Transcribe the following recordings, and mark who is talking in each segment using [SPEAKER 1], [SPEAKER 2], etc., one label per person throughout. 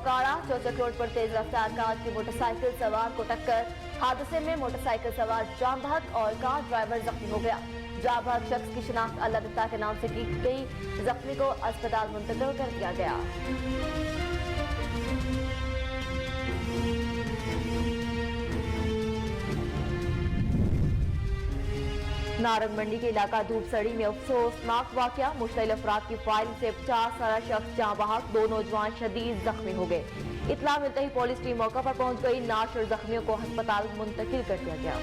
[SPEAKER 1] Okara चौचक road पर तेज रफ्तार car की मोटरसाइकिल सवार को टक्कर। हादसे में मोटरसाइकिल सवार जाम बहक और कार ड्राइवर जख्मी हो गया। जाम बहक शख्स की शिनाख्त अल्लाह दत्ता के नाम से की गई। जख्मी को अस्पताल मुंतकिल कर दिया गया। नारंग मंडी के इलाका धूपसड़ी में अफसोसनाक वाकया। मुश्तइल अफराद की फायरिंग से 50 साला शख्स जाँ बहक, 2 नौजवान शदीद जख्मी हो गए। इत्तला मिलते ही पुलिस टीम मौका पर पहुंच गई। नाश और जख्मियों को अस्पताल मुंतकिल कर दिया गया।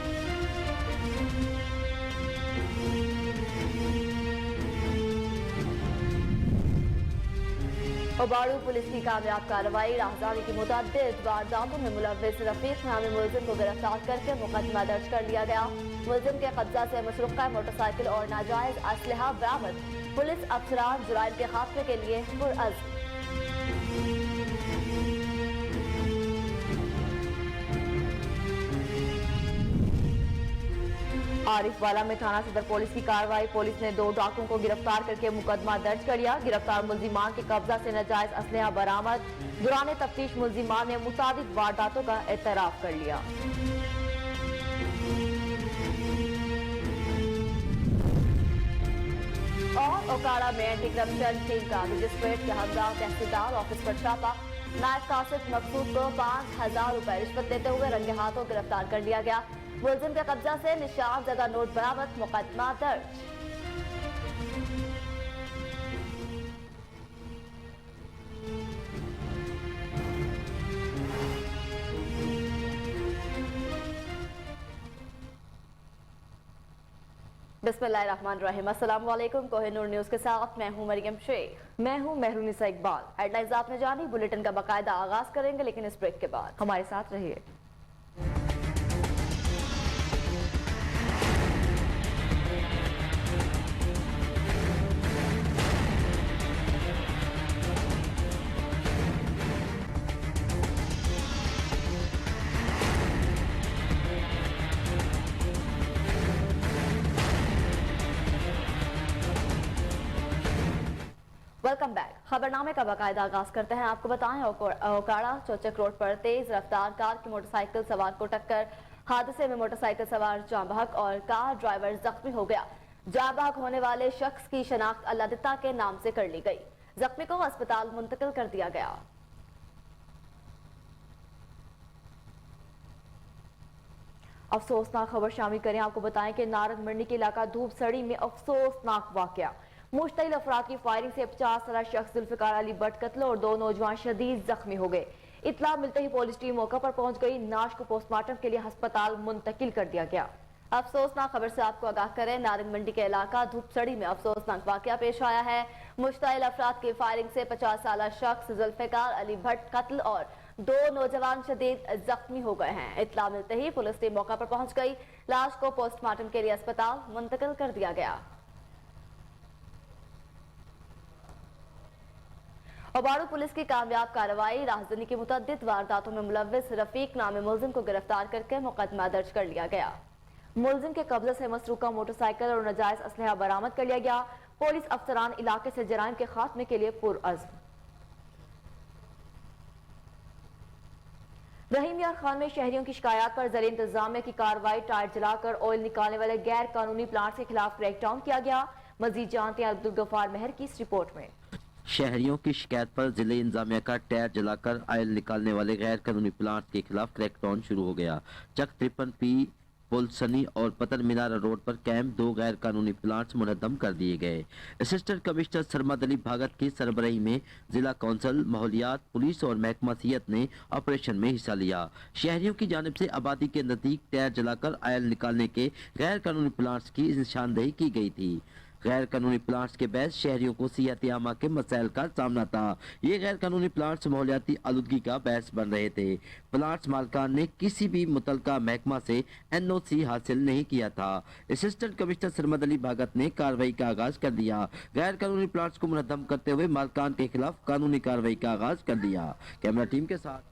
[SPEAKER 1] ओबाड़ू पुलिस की कामयाब कार्रवाई। राहजानी की मुतअद्दिद वारदातों में मुलव्विस रफीक नामी मुलजिम को गिरफ्तार करके मुकदमा दर्ज कर लिया गया। मुलजिम के कब्जा से मशरूका मोटरसाइकिल और नाजायज असलहा बरामद। पुलिस अफसरान जुराइम के खात्मे के लिए पुरअज़्म। आरिफवाला में थाना सदर पुलिस की कार्रवाई। पुलिस ने 2 डाकुओं को गिरफ्तार करके मुकदमा दर्ज कर लिया। गिरफ्तार मुलजिमान के कब्जा से नाजायज असलहा बरामद। दौरान तफ्तीश मुलजिमान ने मुताबिक वारदातों का एतराफ कर लिया। और ओकाड़ा में एंटी करप्शन टीम का मजिस्ट्रेट के हमरा तहसीलदार ऑफिस पर छापा। नायब कासिद मकसूद को 5000 रुपए रिश्वत देते हुए रंगे हाथों गिरफ्तार कर लिया गया। मुलजिम के कब्जा से निशान जगह नोट बरामद। मुकदमा दर्ज। बिस्मिल्लाहिर्रहमानिर्रहीम। अस्सलाम वालेकुम। कोहिनूर न्यूज के साथ मैं हूं मरियम शेख। मैं हूं मेहरुनिसा इकबाल। हेडलाइंस आपने जानी, बुलेटिन का बाकायदा आगाज करेंगे, लेकिन इस ब्रेक के बाद हमारे साथ रहिए। Welcome back. खबरनामे का बाकायदा आगाज करते हैं। आपको बताएं, ओकाड़ा चौचक रोड पर तेज रफ्तार कार की मोटरसाइकिल सवार को टक्कर। हादसे में मोटरसाइकिल सवार जाँ बहक और कार ड्राइवर जख्मी हो गया। जाँ बहक होने वाले शख्स की शनाख्त अल्लाह दत्ता के नाम से कर ली गई। जख्मी को अस्पताल मुंतकिल कर दिया गया। अफसोसनाक खबर शामिल करें। आपको बताएं कि नारंग मंडी के इलाका धूपसड़ी में अफसोसनाक वाकया। मुश्तइल अफराद की फायरिंग से 50 साला शख्स जुल्फिकार अली भट्ट कत्ल और 2 नौजवान शदीद जख्मी हो गए। इत्तला मिलते ही पुलिस टीम मौका पर पहुंच गई। नाश को पोस्टमार्टम के लिए अस्पताल मुंतकिल कर दिया गया। अफसोसनाक खबर से आपको आगाह करें। नारंग मंडी के इलाका धूपसड़ी में अफसोसनाक वाकया पेश आया है। मुश्तइल अफराद की फायरिंग से 50 साला शख्स जुल्फिकार अली भट्ट कत्ल और 2 नौजवान शदीद जख्मी हो गए हैं। इत्तला मिलते ही पुलिस टीम मौका पर पहुंच गई। लाश को पोस्टमार्टम के लिए अस्पताल मुंतकिल कर दिया गया। ओबाड़ू पुलिस की कामयाब कार्रवाई। राहजानी की मुतअद्दिद वारदातों में मुलव्विस रफीक नामी मुलजिम को गिरफ्तार करके मुकदमा दर्ज कर लिया गया। मुलजिम के कब्जे से मसरूका मोटरसाइकिल और नाजायज असलहा बरामद कर लिया गया। पुलिस अफसरान इलाके से जराइम के खात्मे के लिए पुरअज़्म। रहीम यार खान में शहरियों की शिकायत पर ज़र इंतजामिया की कार्रवाई। टायर जलाकर ऑयल निकालने वाले गैर कानूनी प्लांट के खिलाफ क्रैकडाउन किया गया। मजीद जानते हैं अब्दुल गफ्फार मेहर की इस रिपोर्ट में।
[SPEAKER 2] शहरियों की शिकायत पर जिले इंतजामिया का टायर जलाकर ऑयल निकालने वाले गैर कानूनी प्लांट के खिलाफ क्रैकडाउन शुरू हो गया। चक 53P पुलसनी और पतन मीनारा रोड पर कैंप 2 गैर कानूनी प्लांट्स मुनद्दम कर दिए गए। असिस्टेंट कमिश्नर सरमद अली भगत की सरबराही में जिला कौंसिल, माहौलियात, पुलिस और महकमा सिहत ने ऑपरेशन में हिस्सा लिया। शहरियों की जानिब से आबादी के नजदीक टायर जलाकर ऑयल निकालने के गैर कानूनी प्लांट्स की निशानदेही की गई थी। गैर कानूनी प्लांट्स के बहस शहरियों को सियाती आमा के मसाइल का सामना था। ये गैर कानूनी प्लांट्स माहौलियाती आलूदगी का बहस बन रहे थे। प्लांट्स मालकान ने किसी भी मुतलका महकमा से NOC हासिल नहीं किया था। असिस्टेंट कमिश्नर सरमद अली भगत ने कार्रवाई का आगाज कर दिया। गैर कानूनी प्लांट्स को मुनद्दम करते हुए मालकान के खिलाफ कानूनी कार्रवाई का आगाज कर दिया। कैमरा टीम के साथ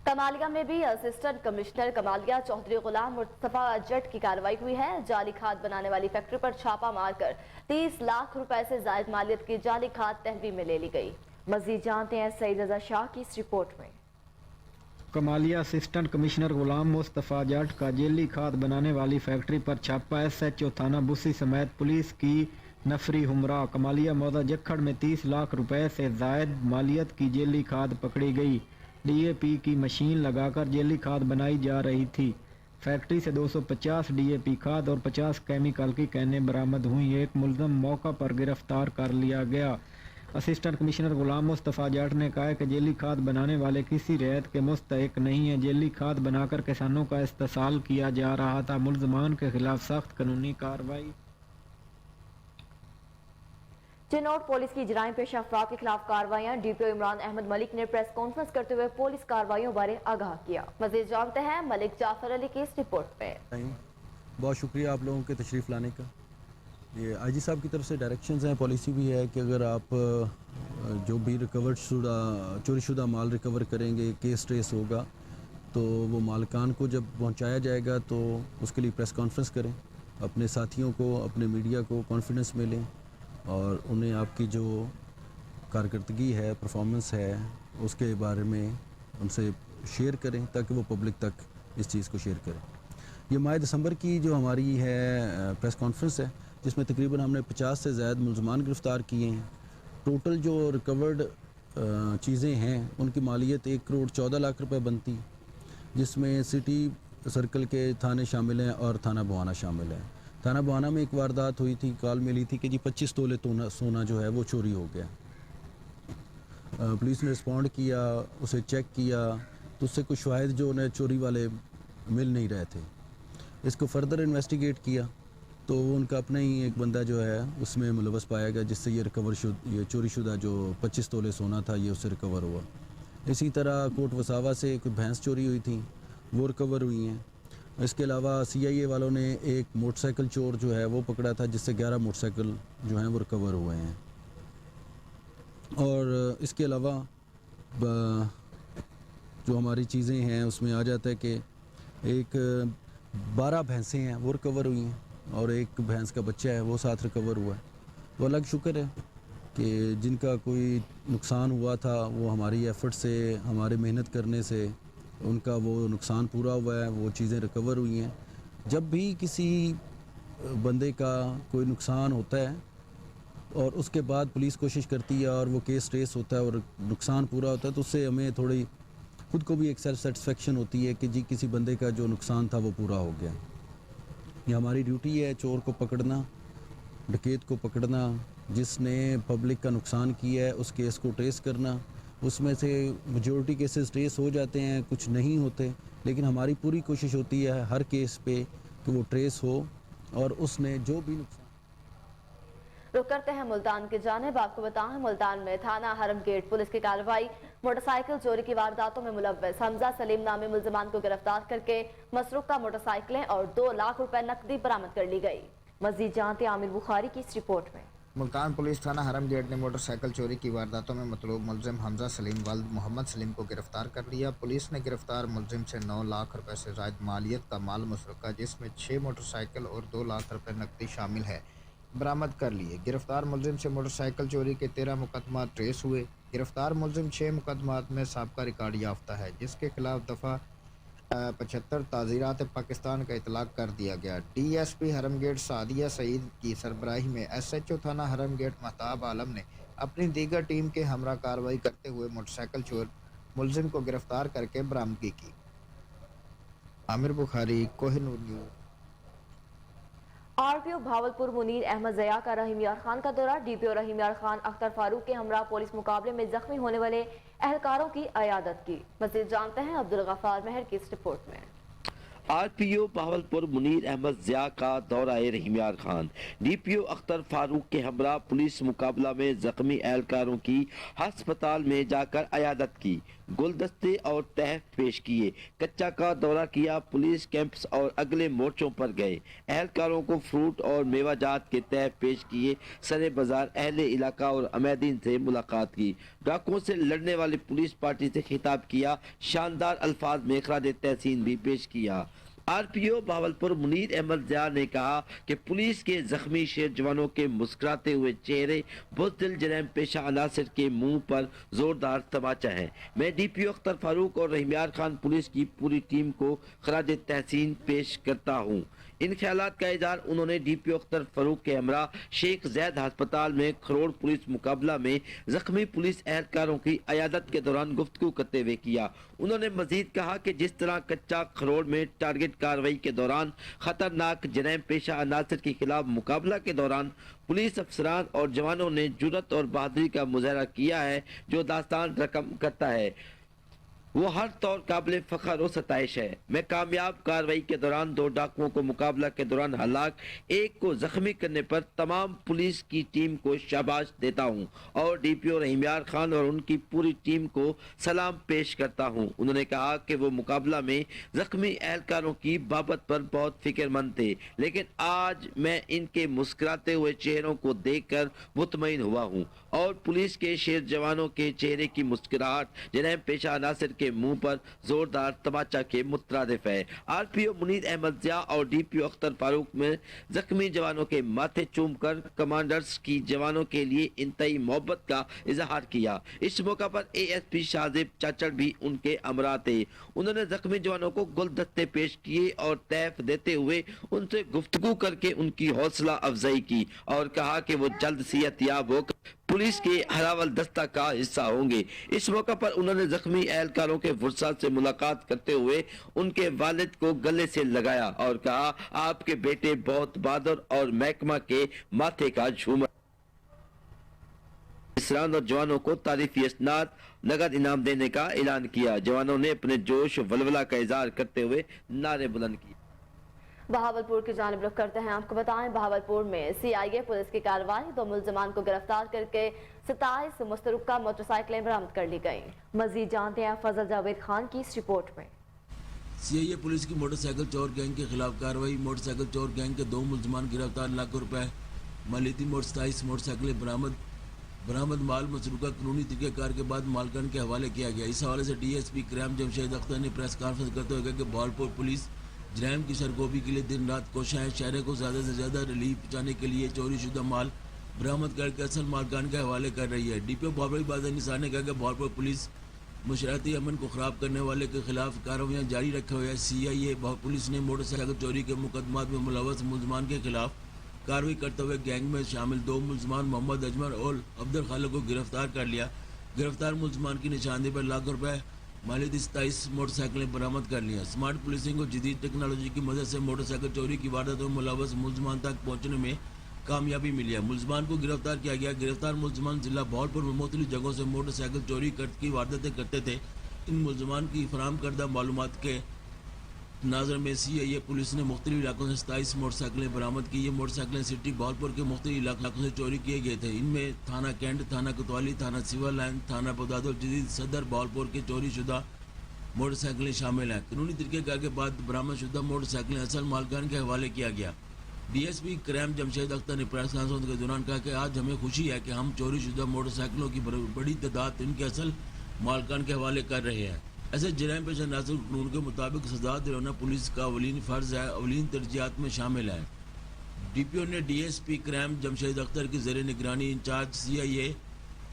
[SPEAKER 1] कमालिया में भी असिस्टेंट कमिश्नर कमालिया चौधरी गुलाम मुस्तफा जट की कार्रवाई हुई है। जाली खाद बनाने वाली फैक्ट्री पर छापा मारकर 30 लाख रुपए से जायद मालियत की जाली खाद तहवील में ले ली गई। मजीद जानते हैं सईद रजा शाह की इस रिपोर्ट में।
[SPEAKER 3] कमालिया असिस्टेंट कमिश्नर गुलाम मुस्तफ़ा जट का जेली खाद बनाने वाली फैक्ट्री पर छापा। SHO थाना बुसी समेत पुलिस की नफरी हुमरा। कमालिया मौदा जखड़ में 30 लाख रुपए से जायद मालियत की जेली खाद पकड़ी गई। DAP की मशीन लगाकर जेली खाद बनाई जा रही थी। फैक्ट्री से 250 DAP खाद और 50 केमिकल की कैनें बरामद हुई। एक मुलजम मौका पर गिरफ्तार कर लिया गया। असिस्टेंट कमिश्नर गुलाम मुस्तफ़ा जाट ने कहा कि जेली खाद बनाने वाले किसी रियायत के मुस्तहिक नहीं है। जेली खाद बनाकर किसानों का इस्तेसाल किया जा रहा था। मुलजमान के खिलाफ सख्त कानूनी कार्रवाई।
[SPEAKER 1] चिनौट पुलिस की जराइम पेशा अफराद के खिलाफ कार्रवाइयां। DPO इमरान अहमद मलिक ने प्रेस कॉन्फ्रेंस करते हुए पुलिस कार्रवाइयों बारे आगाह किया। मजीद जानते हैं मलिक जाफर अली की इस रिपोर्ट में।
[SPEAKER 4] बहुत शुक्रिया आप लोगों के तशरीफ़ लाने का। ये IG साहब की तरफ से डायरेक्शंस हैं, पॉलिसी भी है कि अगर आप जो भी रिकवर्ड शुदा चोरी शुदा माल रिकवर करेंगे, केस ट्रेस होगा, तो वो मालिकान को जब पहुंचाया जाएगा तो उसके लिए प्रेस कॉन्फ्रेंस करें, अपने साथियों को, अपने मीडिया को कॉन्फिडेंस में लें और उन्हें आपकी जो कारकर्दगी है, परफॉर्मेंस है, उसके बारे में उनसे शेयर करें ताकि वो पब्लिक तक इस चीज़ को शेयर करें। ये माह दिसंबर की जो हमारी है प्रेस कॉन्फ्रेंस है, जिसमें तकरीबन हमने 50 से ज़्यादा मुलजमान गिरफ़्तार किए हैं। टोटल जो रिकवर्ड चीज़ें हैं उनकी मालियत 1 करोड़ 14 लाख रुपए बनती, जिसमें सिटी सर्कल के थाने शामिल हैं और थाना बुआना शामिल है। थाना बुआना में एक वारदात हुई थी, कॉल मिली थी कि जी 25 तोले सोना जो है वो चोरी हो गया। पुलिस ने रिस्पॉन्ड किया, उसे चेक किया तो उससे कुछ शवाहिद जो उन्हें चोरी वाले मिल नहीं रहे थे। इसको फर्दर इन्वेस्टिगेट किया तो उनका अपना ही एक बंदा जो है उसमें मुलवस पाया गया, जिससे ये चोरी शुदा जो 25 तोले सोना था ये उससे रिकवर हुआ। इसी तरह कोट वसावा से कोई भैंस चोरी हुई थी, वो रिकवर हुई हैं। इसके अलावा CIA वालों ने एक मोटरसाइकिल चोर जो है वो पकड़ा था, जिससे 11 मोटरसाइकिल जो हैं वो रिकवर हुए हैं। और इसके अलावा जो हमारी चीज़ें हैं उसमें आ जाता है कि एक 12 भैंसें हैं वो रिकवर हुई हैं और एक भैंस का बच्चा है वो साथ रिकवर हुआ है। वो अलग शुक्र है कि जिनका कोई नुकसान हुआ था वो हमारी एफ़र्ट से, हमारे मेहनत करने से उनका वो नुकसान पूरा हुआ है, वो चीज़ें रिकवर हुई हैं। जब भी किसी बंदे का कोई नुकसान होता है और उसके बाद पुलिस कोशिश करती है और वो केस ट्रेस होता है और नुकसान पूरा होता है, तो उससे हमें थोड़ी खुद को भी एक सेल्फ सेटिस्फेक्शन होती है कि जी किसी बंदे का जो नुकसान था वो पूरा हो गया। ये हमारी ड्यूटी है, चोर को पकड़ना, डकैत को पकड़ना, जिसने पब्लिक का नुकसान किया है उस केस को ट्रेस करना। उसमें से मेजॉरिटी केसेस ट्रेस हो जाते हैं, कुछ नहीं होते, लेकिन हमारी पूरी कोशिश होती है हर केस पे कि वो ट्रेस हो और उसने जो भी नुकसान।
[SPEAKER 1] रुक करते हैं मुल्तान की जानिब। आपको बताएं मुल्तान में थाना हरम गेट पुलिस की कार्रवाई। मोटरसाइकिल चोरी की वारदातों में मुलव्वस हमजा सलीम नामी मुलजमान को गिरफ्तार करके मसरूका मोटरसाइकिलें और 2 लाख रुपए नकदी बरामद कर ली गई। मजीद जानते आमिर बुखारी की इस रिपोर्ट में।
[SPEAKER 5] मुल्तान पुलिस थाना हरम गेट ने मोटरसाइकिल चोरी की वारदातों में मतलूब मुलजिम हमजा सलीम वल्द मोहम्मद सलीम को गिरफ्तार कर लिया। पुलिस ने गिरफ्तार मुलजिम से 9 लाख रुपए से ज़ायद मालियत का माल मसरूका, जिसमें 6 मोटरसाइकिल और 2 लाख रुपए नकदी शामिल है, बरामद कर लिए। गिरफ्तार मुलजिम से मोटरसाइकिल चोरी के 13 मुकदमा ट्रेस हुए। गिरफ्तार मुलजिम 6 मुकदमात में साबका रिकॉर्ड याफ्ता है, जिसके खिलाफ दफ़ा 75 ताज़ीरात पाकिस्तान का इतलाक़ कर दिया गया। DSP हरम गेट सादिया सईद की सरबराही में SHO थाना हरम गेट महताब आलम ने अपनी दीगर टीम के हमरा कार्रवाई करते हुए मोटरसाइकिल चोर मुलजिम को गिरफ्तार करके बरामदगी की। आमिर बुखारी, कोहिनूर न्यूज़।
[SPEAKER 1] RPO भावलपुर मुनीर अहमद ज़या का रहीम यार खान का दौरा। DPO रहीम यार खान अख्तर फारूक के हमरा पुलिस मुकाबले में जख्मी होने वाले एहलकारों की अयादत की। मज़ीद जानते हैं अब्दुल गफ्फार महर की इस रिपोर्ट में।
[SPEAKER 2] RPO भावलपुर मुनीर अहमद ज़िया का दौरा रहीम यार खान। DPO अख्तर फारूक के हमरा पुलिस मुकाबला में जख्मी एहलकारों की हस्पताल में जाकर अयादत की, गुलदस्ते और तहफ पेश किए, कच्चा का दौरा किया, पुलिस कैंप्स और अगले मोर्चों पर गए, एहलकारों को फ्रूट और मेवाजात के तहफ पेश किए, सरे बाजार अहले इलाका और अमैदीन से मुलाकात की, डाकुओं से लड़ने वाली पुलिस पार्टी से खिताब किया, शानदार अल्फाज में खराज तहसीन भी पेश किया। आरपीओ भावलपुर मुनीर अहमद ज़िया ने कहा कि पुलिस के जख्मी शेर जवानों के मुस्कुराते हुए चेहरे बुज़दिल जरम पेशा अनासर के मुंह पर जोरदार तमाचा है। मैं डीपीओ अख्तर फारूक और रहीमयार खान पुलिस की पूरी टीम को खराज तहसीन पेश करता हूँ। इन ख्यालात का इज़हार उन्होंने डीपीओ अख्तर फारूक के हमरा शेख जैद अस्पताल में खरोड़ पुलिस मुकाबला में जख्मी पुलिस एहलकारों की अयादत के दौरान गुफ्तगू करते हुए किया। उन्होंने मजीद कहा कि जिस तरह कच्चा खरोड़ में टारगेट कार्रवाई के दौरान खतरनाक जरम पेशा अनासर के खिलाफ मुकाबला के दौरान पुलिस अफसरान और जवानों ने जुर्रत और बहादुरी का मुजाहरा किया है, जो दास्तान रकम करता है, वो हर तौर काबिल फख्र और सताइश है। मैं कामयाब कार्रवाई के दौरान 2 डाकुओं को मुकाबला के दौरान हलाक, 1 को जख्मी करने पर तमाम पुलिस की टीम को शाबाश देता हूँ और डीपीओ रहीमयार खान और उनकी पूरी टीम को सलाम पेश करता हूँ। उन्होंने कहा कि वो मुकाबला में जख्मी एहलकारों की बाबत पर बहुत फिक्रमंद थे, लेकिन आज मैं इनके मुस्कुराते हुए चेहरों को देखकर मुतमईन हुआ हूँ और पुलिस के शेर जवानों के चेहरे की मुस्कुराहट जरम पेशा अनासर के मुंह पर जोरदार तमाचा के मुतरादिफ है। आरपीओ मुनीर अहमद ज़िया और डीपीओ अख्तर फारूक में जख्मी जवानों के माथे चूमकर कमांडर्स की जवानों के लिए इंतहाई मोहब्बत का इजहार किया। इस मौका पर एएसपी शाहजेब चाचड़ भी उनके हमरा थे। उन्होंने जख्मी जवानों को गुलदस्ते पेश किए और तहफ देते हुए उनसे गुफ्तगू करके उनकी हौसला अफजाई की और कहा कि वो जल्द सेहतयाब होकर पुलिस के हरावल दस्ता का हिस्सा होंगे। इस मौका पर उन्होंने जख्मी एहलकारों के फुर्सत से मुलाकात करते हुए उनके वालिद को गले से लगाया और कहा, आपके बेटे बहुत बहादुर और महकमा के माथे का झूमर। इसरान और जवानों को तारीफी इसनाद नगद इनाम देने का ऐलान किया। जवानों ने अपने जोश वलवला का इजहार करते हुए नारे बुलंद किए।
[SPEAKER 1] बहावलपुर की जानिब रुख करते हैं। आपको बताएं, बहावलपुर में सीआईए पुलिस की कार्रवाई, 2 मुलजमान को गिरफ्तार करके 27 मुस्तरुका मोटरसाइकिलें बरामद कर ली गई। मजीद जानते हैं फजल जावेद खान की इस रिपोर्ट में।
[SPEAKER 6] सीआईए पुलिस की मोटरसाइकिल चोर गैंग के खिलाफ कार्रवाई। मोटरसाइकिल चोर गैंग के 2 मुलजमान गिरफ्तार, लाखों रुपए मालियती 27 मोटरसाइकिलें बरामद माल मसरूका कानूनी तरीक़ेकार के बाद मालकान के हवाले किया गया। इस हवाले से डीएसपी क्राइम जमशेद अख्तर ने प्रेस कॉन्फ्रेंस करते हुए कहा कि बहावलपुर पुलिस जराइम की सरगोबी के लिए दिन रात कोशिश है। शहर को ज़्यादा से ज़्यादा रिलीफ पहुँचाने के लिए चोरी शुदा माल बरामद करके असल मालकान के हवाले कर रही है। डीपीओ बहावलपुर बादल निसार ने कहा कि बहावलपुर पुलिस मुशराती अमन को ख़राब करने वाले के खिलाफ कार्रवाइयाँ जारी रखे हुए है। सीआईए पुलिस ने मोटरसाइकिल चोरी के मुकदमात में मुलव्वस मुलजमान के खिलाफ कार्रवाई करते हुए गैंग में शामिल 2 मुलजमान मोहम्मद अजमर और अब्दुल खालिक को गिरफ्तार कर लिया। गिरफ्तार मुलजमान की निशानदेही पर लाखों रुपए मालियती 27 मोटरसाइकिलें बरामद कर लिया। स्मार्ट पुलिसिंग और जदीद टेक्नोलॉजी की मदद से मोटरसाइकिल चोरी की वारदातों में मुलव्वस मुलजमान तक पहुंचने में कामयाबी मिली है। मुलजमान को गिरफ्तार किया गया। गिरफ्तार मुलजमान जिला बहावलपुर में मुख्तलिफ जगहों से मोटरसाइकिल चोरी की वारदातें करते थे। इन मुलजमान की फराहम करदा मालूमात के नाजर में सीआईए पुलिस ने मुख्तलिफ इलाकों से 27 मोटरसाइकिलें बरामद की। ये मोटरसाइकिलें सिटी बहावलपुर के मुख्तलिफ इलाकों से चोरी किए गए थे। इनमें थाना कैंट, थाना कोतवाली, थाना सिविल लाइन, थाना बदादुल जदीद, सदर बहावलपुर के चोरी शुदा मोटरसाइकिलें शामिल हैं। कानूनी तरीक़ेकार के बाद बरामद शुदा मोटरसाइकिलें असल मालकान के हवाले किया गया। डीएसपी क्राइम जमशेद अख्तर ने प्रेस कॉन्फ्रेंस के दौरान कहा कि आज हमें खुशी है कि हम चोरी शुदा मोटरसाइकिलों की बड़ी तादाद इनके असल मालकान के हवाले कर रहे हैं। ऐसे जराइम पेशा नाज़िर कानून के मुताबिक सजा दिलाना पुलिस का अवलीन फ़र्ज़ है, अवलीन तरजीहात में शामिल है। डीपीओ ने डीएसपी क्राइम जमशेद अख्तर की ज़ेर निगरानी इंचार्ज सीआईए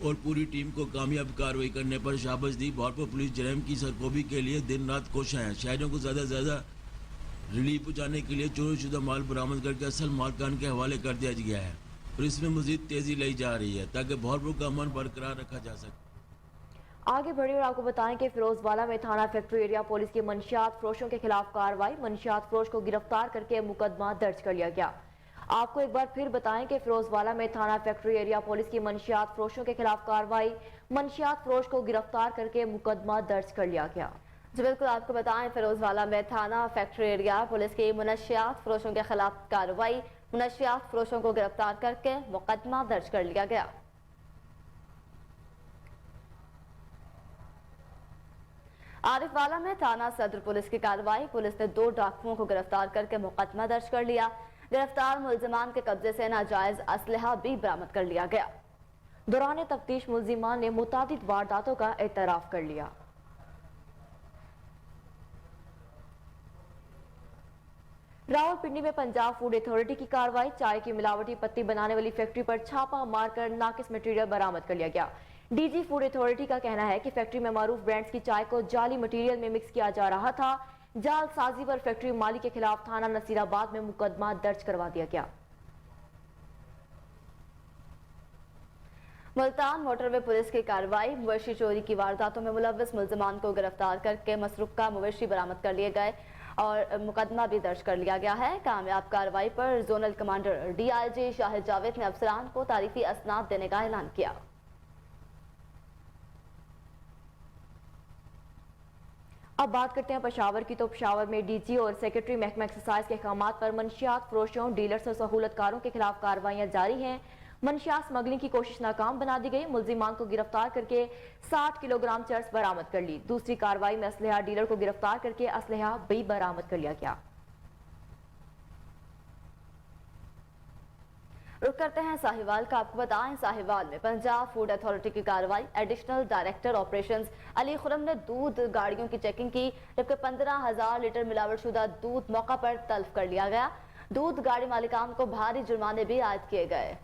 [SPEAKER 6] और पूरी टीम को कामयाब कार्रवाई करने पर शाबाश दी। बहावलपुर पुलिस जराइम की सरकोबी के लिए दिन रात कोशिश है। शहरों को ज़्यादा से ज़्यादा रिलीफ पहुँचाने के लिए चोरी शुदा माल बरामद करके असल मालकान के हवाले कर दिया गया है और इसमें मज़ीद तेज़ी लाई जा रही है ताकि बहावलपुर का अमन बरकरार रखा जा सके।
[SPEAKER 1] आगे बढ़ी और आपको बताएं कि फिरोजवाला में थाना फैक्ट्री एरिया पुलिस की मंशियात फरोशों के खिलाफ कार्रवाई। मंशियात फरोश को गिरफ्तार करके मुकदमा दर्ज कर लिया गया। आपको एक बार फिर बताएं कि फिरोजवाला में थाना फैक्ट्री एरिया पुलिस की मंशियात फरोशों के खिलाफ कार्रवाई। मंशियात फरोश को गिरफ्तार करके मुकदमा दर्ज कर लिया गया। जी बिल्कुल, आपको बताएं फिरोजवाला में थाना फैक्ट्री एरिया पुलिस की मनशियात फरोशों के खिलाफ कार्रवाई। मनशियात फरोशों को गिरफ्तार करके मुकदमा दर्ज कर लिया गया। आरिफवाला में थाना सदर पुलिस की कार्रवाई। पुलिस ने 2 डाकुओं को गिरफ्तार करके मुकदमा दर्ज कर लिया। गिरफ्तार मुलजमान के कब्जे से नाजायज असलहा भी बरामद कर लिया गया। दौरान तफ्तीश मुलजिमान ने मुतादिद वारदातों का एतराफ कर लिया। रावलपिंडी में पंजाब फूड अथॉरिटी की कार्रवाई। चाय की मिलावटी पत्ती बनाने वाली फैक्ट्री पर छापा मारकर नाकिस मटेरियल बरामद कर लिया गया। डीजी फूड अथॉरिटी का कहना है कि फैक्ट्री में मारूफ ब्रांड्स की चाय को जाली मटेरियल में मिक्स किया जा रहा था। जालसाजी पर फैक्ट्री मालिक के खिलाफ थाना नसीराबाद में मुकदमा दर्ज करवा दिया गया। मुल्तान मोटरवे पुलिस की कार्रवाई। मवेशी चोरी की वारदातों में मुलव्वस मुल्जिमान को गिरफ्तार करके मसरूका मवेशी बरामद कर लिए गए और मुकदमा भी दर्ज कर लिया गया है। कामयाब कार्रवाई पर zonal commander DIG Shahid Javed ने अफसरान को तारीफी असनाद देने का ऐलान किया। अब बात करते हैं पेशावर की। तो पेशावर में DG और सेक्रेटरी महकमा एक्साइज के अहकामात पर मंशियात फरोशों, डीलर्स और सहूलतकारों के खिलाफ कार्रवाइयां जारी हैं। मंशियात स्मगलिंग की कोशिश नाकाम बना दी गई। मुल्जिमान को गिरफ्तार करके 60 किलोग्राम चरस बरामद कर ली। दूसरी कार्रवाई में असलहा डीलर को गिरफ्तार करके असलहा भी बरामद कर लिया गया। रुक करते हैं साहिवाल का। आपको बताएं, साहिवाल में पंजाब फूड अथॉरिटी की कार्रवाई। Additional director operations Ali Khurram ने दूध गाड़ियों की चेकिंग की, जबकि 15,000 लीटर मिलावटशुदा दूध मौका पर तल्फ कर लिया गया। दूध गाड़ी मालिकान को भारी जुर्माने भी आयद किए गए।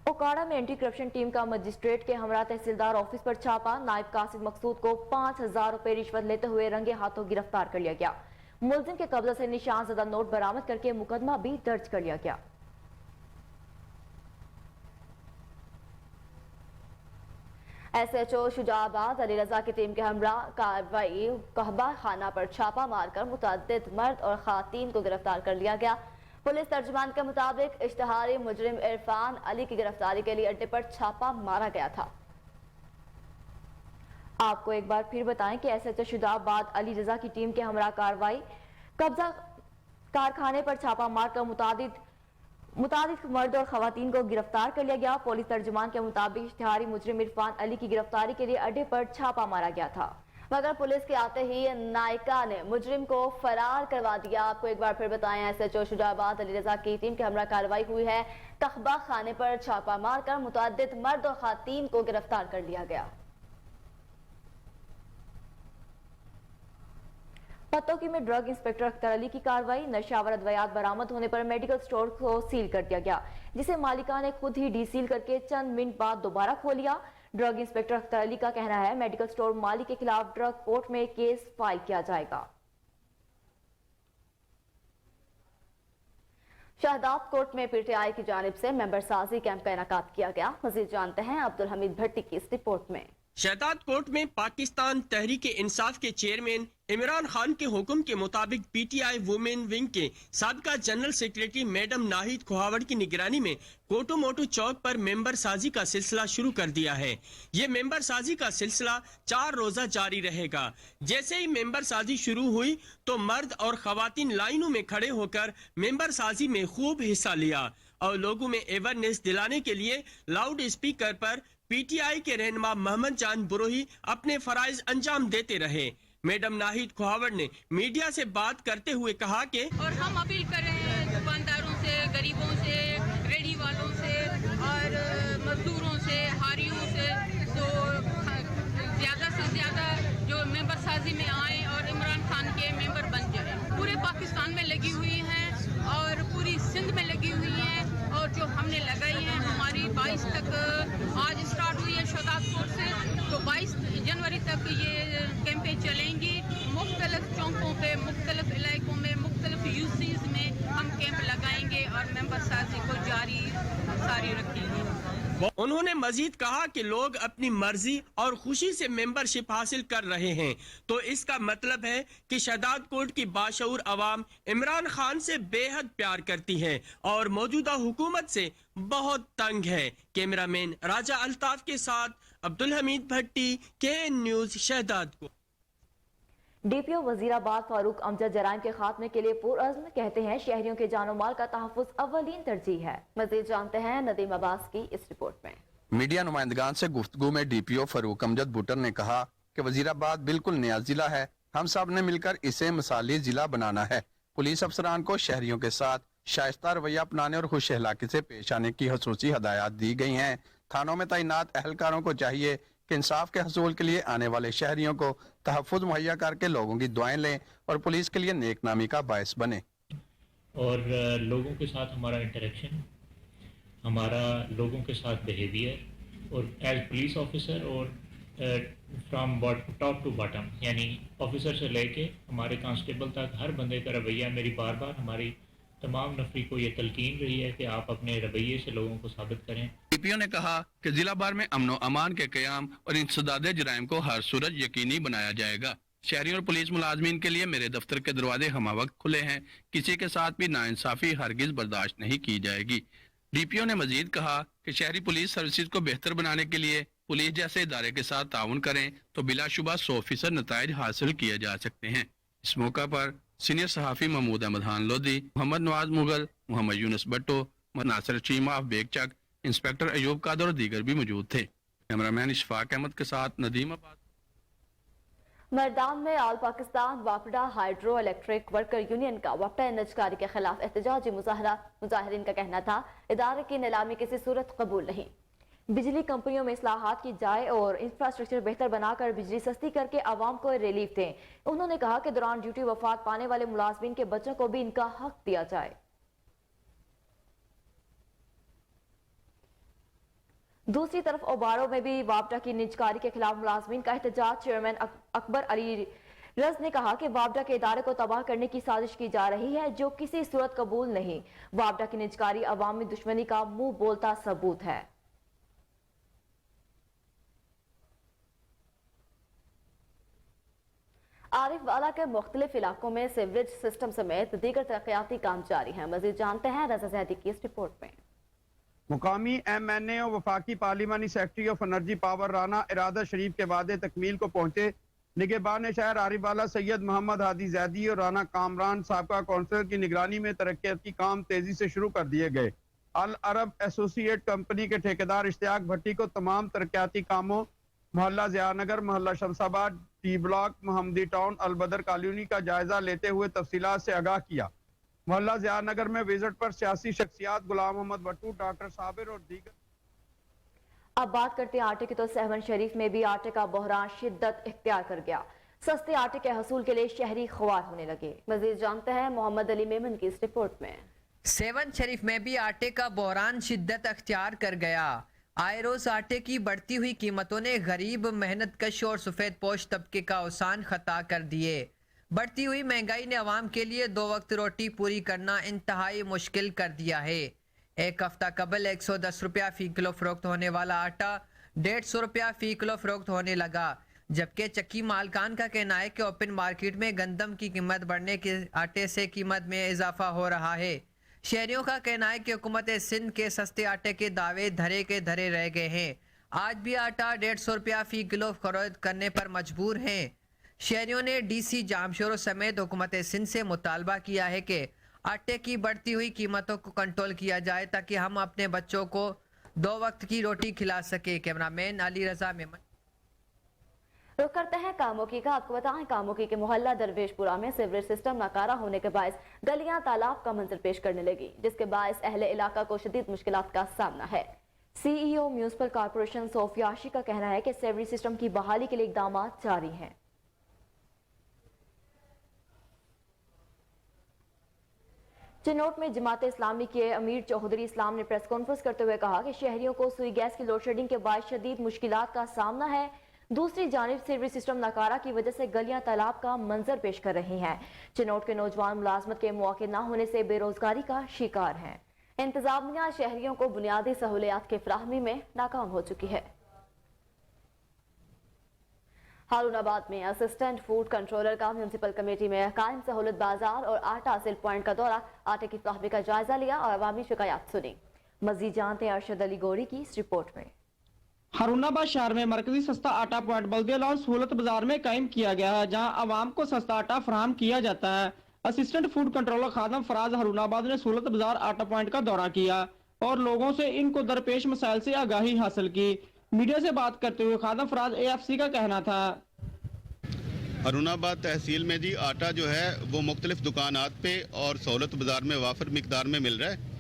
[SPEAKER 1] ओकाड़ा में एंटी करप्शन टीम का मजिस्ट्रेट के हमरा तहसीलदार ऑफिस पर छापा। नायब कासिद मकसूद को 5,000 रुपए रिश्वत लेते हुए रंगे हाथों गिरफ्तार कर लिया गया। मुलजिम के कब्जा से निशान ज़दा नोट बरामद करके मुकदमा भी दर्ज कर लिया गया। SHO शुजाबाद अली रजा की टीम के हमरा कार्रवाई। कहबा खाना पर छापा मारकर मुतअद्दिद मर्द और खातीन को गिरफ्तार कर लिया गया। पुलिस तर्जुमान के मुताबिक इश्तहारी मुजरिम इरफान अली की गिरफ्तारी के लिए अड्डे पर छापा मारा गया था। आपको एक बार फिर बताएं कि SHO शुजाबाद अली रजा की टीम के हमरा कार्रवाई। कब्जा कारखाने पर छापा मारकर मुतादिद मर्द और खवातीन को गिरफ्तार कर लिया गया। पुलिस तर्जुमान के मुताबिक इश्तिहारी मुजरिम इरफान अली की गिरफ्तारी के लिए अड्डे पर छापा मारा गया था, मगर पुलिस के आते ही नायका ने मुजरिम को फरार करवा दिया। आपको एक बार फिर बताएं, SHO शुजाबाद अली रजा की टीम के हमरा कार्रवाई हुई है। कहबा खाने पर छापा मारकर मुतअद्दिद मर्द और खातीन को गिरफ्तार कर लिया गया। पत्तोकी में ड्रग इंस्पेक्टर अख्तर अली की कार्रवाई। नशावर अद्वयात बरामद होने पर मेडिकल स्टोर को सील कर दिया गया, जिसे मालिका ने खुद ही डीसील करके चंद मिनट बाद दोबारा खोल लिया। ड्रग इंस्पेक्टर अख्तर अली का कहना है मेडिकल स्टोर मालिक के खिलाफ ड्रग कोर्ट में केस फाइल किया जाएगा। शहदाद कोर्ट में PTI की जानिब से मेंबर साजी कैंप का इनेकाद किया गया। मजीद जानते हैं अब्दुल हमीद भट्टी की इस रिपोर्ट में।
[SPEAKER 7] शहदाद कोर्ट में पाकिस्तान तहरीक इंसाफ के चेयरमैन इमरान खान के हुक्म के मुताबिक PTI वुमेन विंग के साबका जनरल सेक्रेटरी मैडम नाहिद खुहावड़ की निगरानी में कोटो मोटो चौक पर मेंबर साजी का सिलसिला शुरू कर दिया है। ये मेंबर साजी का सिलसिला 4 रोजा जारी रहेगा। जैसे ही मेंबर साजी शुरू हुई तो मर्द और खवातीन लाइनों में खड़े होकर मेंबर साजी में खूब हिस्सा लिया और लोगों में अवेयरनेस दिलाने के लिए लाउड स्पीकर पर PTI के रहनुमा मोहम्मद जान बुरोही अपने फराइज अंजाम देते रहे। मैडम नाहिद खुहावड़ ने मीडिया से बात करते हुए कहा कि
[SPEAKER 8] और हम अपील कर रहे हैं दुकानदारों से, गरीबों से, रेडी वालों से और मजदूरों से, हारियों से, तो ज़्यादा से ज़्यादा जो मेंबर साजी में आए और इमरान खान के मेंबर बन जाए। पूरे पाकिस्तान में लगी हुई हैं और पूरी सिंध में लगी हुई हैं और जो हमने लगाई है हमारी 22 तक आज स्टार्ट हुई है शहदाद कोर्ट से, तो 22 जनवरी तक ये कैंपें चलेंगी। मुख्तलिफ चौकों पे, मुख्तलिफ इलाकों में, मुख्तलिफ यूसीज में हम कैंप लगाएंगे और मेंबर साजी को जारी रखेंगे।
[SPEAKER 7] उन्होंने मजीद कहा कि लोग अपनी मर्जी और खुशी से मेंबरशिप हासिल कर रहे हैं, तो इसका मतलब है कि शहदाद कोर्ट की बाशऊर अवाम इमरान खान से बेहद प्यार करती है और मौजूदा हुकूमत से बहुत तंग है। कैमरामैन राजा अल्ताफ के साथ अब्दुल हमीद भट्टी, KN न्यूज़ शहदाद को।
[SPEAKER 1] DPO वजीराबाद फारूक अमजद जराइम के खात्मे के लिए पुरअज़्म, कहते हैं शहरियों के जानो माल का तहफ़्फ़ुज़ अव्वलीन तरजीह है। मज़ीद जानते हैं नदीम अब्बास की इस रिपोर्ट में।
[SPEAKER 9] मीडिया नुमाइंदगान से गुफ्तगू में DPO फारूक अमजद भुट्टर ने कहा कि वजीराबाद बिल्कुल नया जिला है, हम सब ने मिलकर इसे मिसाली जिला बनाना है। पुलिस अफसरान को शहरियों के साथ शाइस्ता रवैया अपनाने और खुश अखलाकी से पेश आने की खसूसी हदायत दी गई हैं। थानों में तैनात अहलकारों को चाहिए کہ انصاف کے حصول کے لیے آنے والے شہریوں کو تحفظ مہیا کر کے لوگوں کی دعائیں لیں اور پولیس کے لیے نیک نامی کا باعث بنے.
[SPEAKER 10] اور لوگوں کے ساتھ ہمارا انٹریکشن، ہمارا لوگوں کے ساتھ بیہیویئر، اور ایز پولیس آفیسر اور فرام ٹاپ ٹو باٹم، یعنی آفیسر سے لے کے ہمارے کانسٹیبل تک ہر بندے کا رویہ میری بار بار ہماری تمام نفری کو یہ تلقین رہی ہے کہ آپ اپنے رویے سے لوگوں کو ثابت کریں.
[SPEAKER 9] ڈی پی او نے کہا کہ ضلع بھر میں امن و امان کے قیام اور انسداد جرائم کو ہر صورت یقینی بنایا جائے گا. شہریوں اور پولیس ملازمین کے لیے میرے دفتر کے دروازے ہمہ وقت کھلے ہیں. کسی کے ساتھ بھی ناانصافی ہرگز برداشت نہیں کی جائے گی. ڈی پی او نے مزید کہا کہ شہری پولیس سروسز کو بہتر بنانے کے لیے پولیس جیسے ادارے کے ساتھ تعاون کریں تو بلا شبہ 100% نتائج حاصل کیے جا سکتے ہیں. اس موقع پر سینئر صحافی محمود احمد خان لودھی، محمد نواز مغل، محمد یونس بٹو، ناصر چیمہ آف بیگ چک، انسپیکٹر ایوب قادر اور دیگر بھی موجود تھے. کیمرامین اشفاق احمد کے ساتھ ندیم آباد.
[SPEAKER 1] مردان میں آل پاکستان واپڈا ہائیڈرو الیکٹرک ورکر یونین کا وپٹا نجکاری کے خلاف احتجاجی مظاہرہ. مظاہرین کا کہنا تھا ادارے کی نیلامی کسی صورت قبول نہیں. بجلی کمپنیوں میں اصلاحات کی جائے اور انفراسٹرکچر بہتر بنا کر بجلی سستی کر کے عوام کو ریلیف دیں. انہوں نے کہا کہ دوران ڈیوٹی وفات پانے والے ملازمین کے بچوں کو بھی ان کا حق دیا جائے. دوسری طرف اوبارو میں بھی واپڈا کی نجکاری کے خلاف ملازمین کا احتجاج. چیئرمین اکبر علی رز نے کہا کہ واپڈا کے ادارے کو تباہ کرنے کی سازش کی جا رہی ہے جو کسی صورت قبول نہیں. واپڈا کی نجکاری عوامی دشمنی کا منہ بولتا ثبوت ہے. عارف والا کے مختلف علاقوں میں سیوریج سسٹم سمیت دیگر ترقیاتی کام جاری ہیں. مزید جانتے ہیں رضا زیدی کی اس رپورٹ میں.
[SPEAKER 11] مقامی ایم این اے اور وفاقی پارلیمانی secretary of energy power Rana ارادہ شریف کے وعدے تکمیل کو پہنچے. نگہبان شہر عارف والا سید محمد ہادی زیدی اور رانا کامران سابقہ کونسلر کی نگرانی میں ترقیاتی کام تیزی سے شروع کر دیے گئے. العرب ایسوسی ایٹ کمپنی کے ٹھیکیدار اشتیاق بھٹی کو تمام ترقیاتی کاموں محلہ ضیاء نگر، محلہ شمس آباد، ٹی بلاک، محمدی ٹاؤن، البدر کالونی کا جائزہ لیتے ہوئے تفصیلات سے آگاہ کیا. محلہ ضیاء نگر میں وزٹ پر سیاسی شخصیات غلام محمد بٹو، ڈاکٹر صابر اور دیگر.
[SPEAKER 1] اب بات کرتے ہیں آٹے کی تو سہون شریف میں بھی آٹے کا بحران شدت اختیار کر گیا. سستے آٹے کے حصول کے لیے شہری خوار ہونے لگے. مزید جانتے ہیں محمد علی میمن کی اس رپورٹ میں.
[SPEAKER 12] سیون شریف میں بھی آٹے کا بحران شدت اختیار کر گیا. آئے روز آٹے کی بڑھتی ہوئی قیمتوں نے غریب، محنت کش اور سفید پوش طبقے کا اوسان خطا کر دیے. بڑھتی ہوئی مہنگائی نے عوام کے لیے 2 وقت روٹی پوری کرنا انتہائی مشکل کر دیا ہے. ایک ہفتہ قبل 110 روپیہ فی کلو فروخت ہونے والا آٹا 150 روپیہ فی کلو فروخت ہونے لگا، جبکہ چکی مالکان کا کہنا ہے کہ اوپن مارکیٹ میں گندم کی قیمت بڑھنے کے آٹے سے قیمت میں اضافہ ہو رہا ہے. شہریوں کا کہنا ہے کہ حکومت سندھ کے سستے آٹے کے دعوے دھرے کے دھرے رہ گئے ہیں. آج بھی آٹا 150 روپیہ فی کلو فروخت کرنے پر مجبور ہیں. شہریوں نے ڈی سی جامشورو سمیت حکومت سندھ سے مطالبہ کیا ہے کہ آٹے کی بڑھتی ہوئی قیمتوں کو کنٹرول کیا جائے تاکہ ہم اپنے بچوں کو 2 وقت کی روٹی کھلا سکے. کیمرامین علی رضا میمن.
[SPEAKER 1] رخ کرتے ہیں کاموکی کا. آپ کو بتائیں کاموکی کے محلہ درویش پورا میں سیوریج سسٹم ناکارہ ہونے کے باعث گلیاں تالاب کا منظر پیش کرنے لگی، جس کے باعث اہل علاقہ کو شدید مشکلات کا سامنا ہے. سی ای او میونسپل کارپوریشن صوفیہ عاشق کا کہنا ہے کہ سیوریج سسٹم کی بحالی کے لیے اقدامات جاری ہیں. چنوٹ میں جماعت اسلامی کے امیر چوہدری اسلام نے پریس کانفرنس کرتے ہوئے کہا کہ شہریوں کو سوئی گیس کی لوڈ شیڈنگ کے باعث شدید مشکلات کا سامنا ہے. دوسری جانب سیوریج سسٹم ناکارہ کی وجہ سے گلیاں تالاب کا منظر پیش کر رہی ہیں. چنوٹ کے نوجوان ملازمت کے مواقع نہ ہونے سے بے روزگاری کا شکار ہیں. انتظامیہ شہریوں کو بنیادی سہولیات کی فراہمی میں ناکام ہو چکی ہے. ہارون آباد میں اسسٹنٹ فوڈ کنٹرولر کا میونسپل کمیٹی میں قائم سہولت بازار اور آٹا سیل پوائنٹ کا دورہ، آٹے کی فراہمی کا جائزہ لیا اور عوامی شکایات سنی. مزید جانتے ہیں ارشد علی گوری کی اس رپورٹ میں.
[SPEAKER 13] ہارون آباد شہر میں مرکزی سستا آٹا پوائنٹ بلدیہ لان سہولت بازار میں قائم کیا گیا ہے، جہاں عوام کو سستا آٹا فراہم کیا جاتا ہے. اسسٹنٹ فوڈ کنٹرولر خادم فراز ہارون آباد نے سہولت بازار آٹا پوائنٹ کا دورہ کیا اور لوگوں سے ان کو درپیش مسائل سے آگاہی حاصل کی. میڈیا سے بات کرتے ہوئے خادم فراز اے ایف سی کا کہنا تھا.
[SPEAKER 14] ہارون آباد تحصیل میں جی آٹا جو ہے وہ مختلف دکانات پہ اور سہولت بازار میں وافر مقدار میں مل رہا ہے،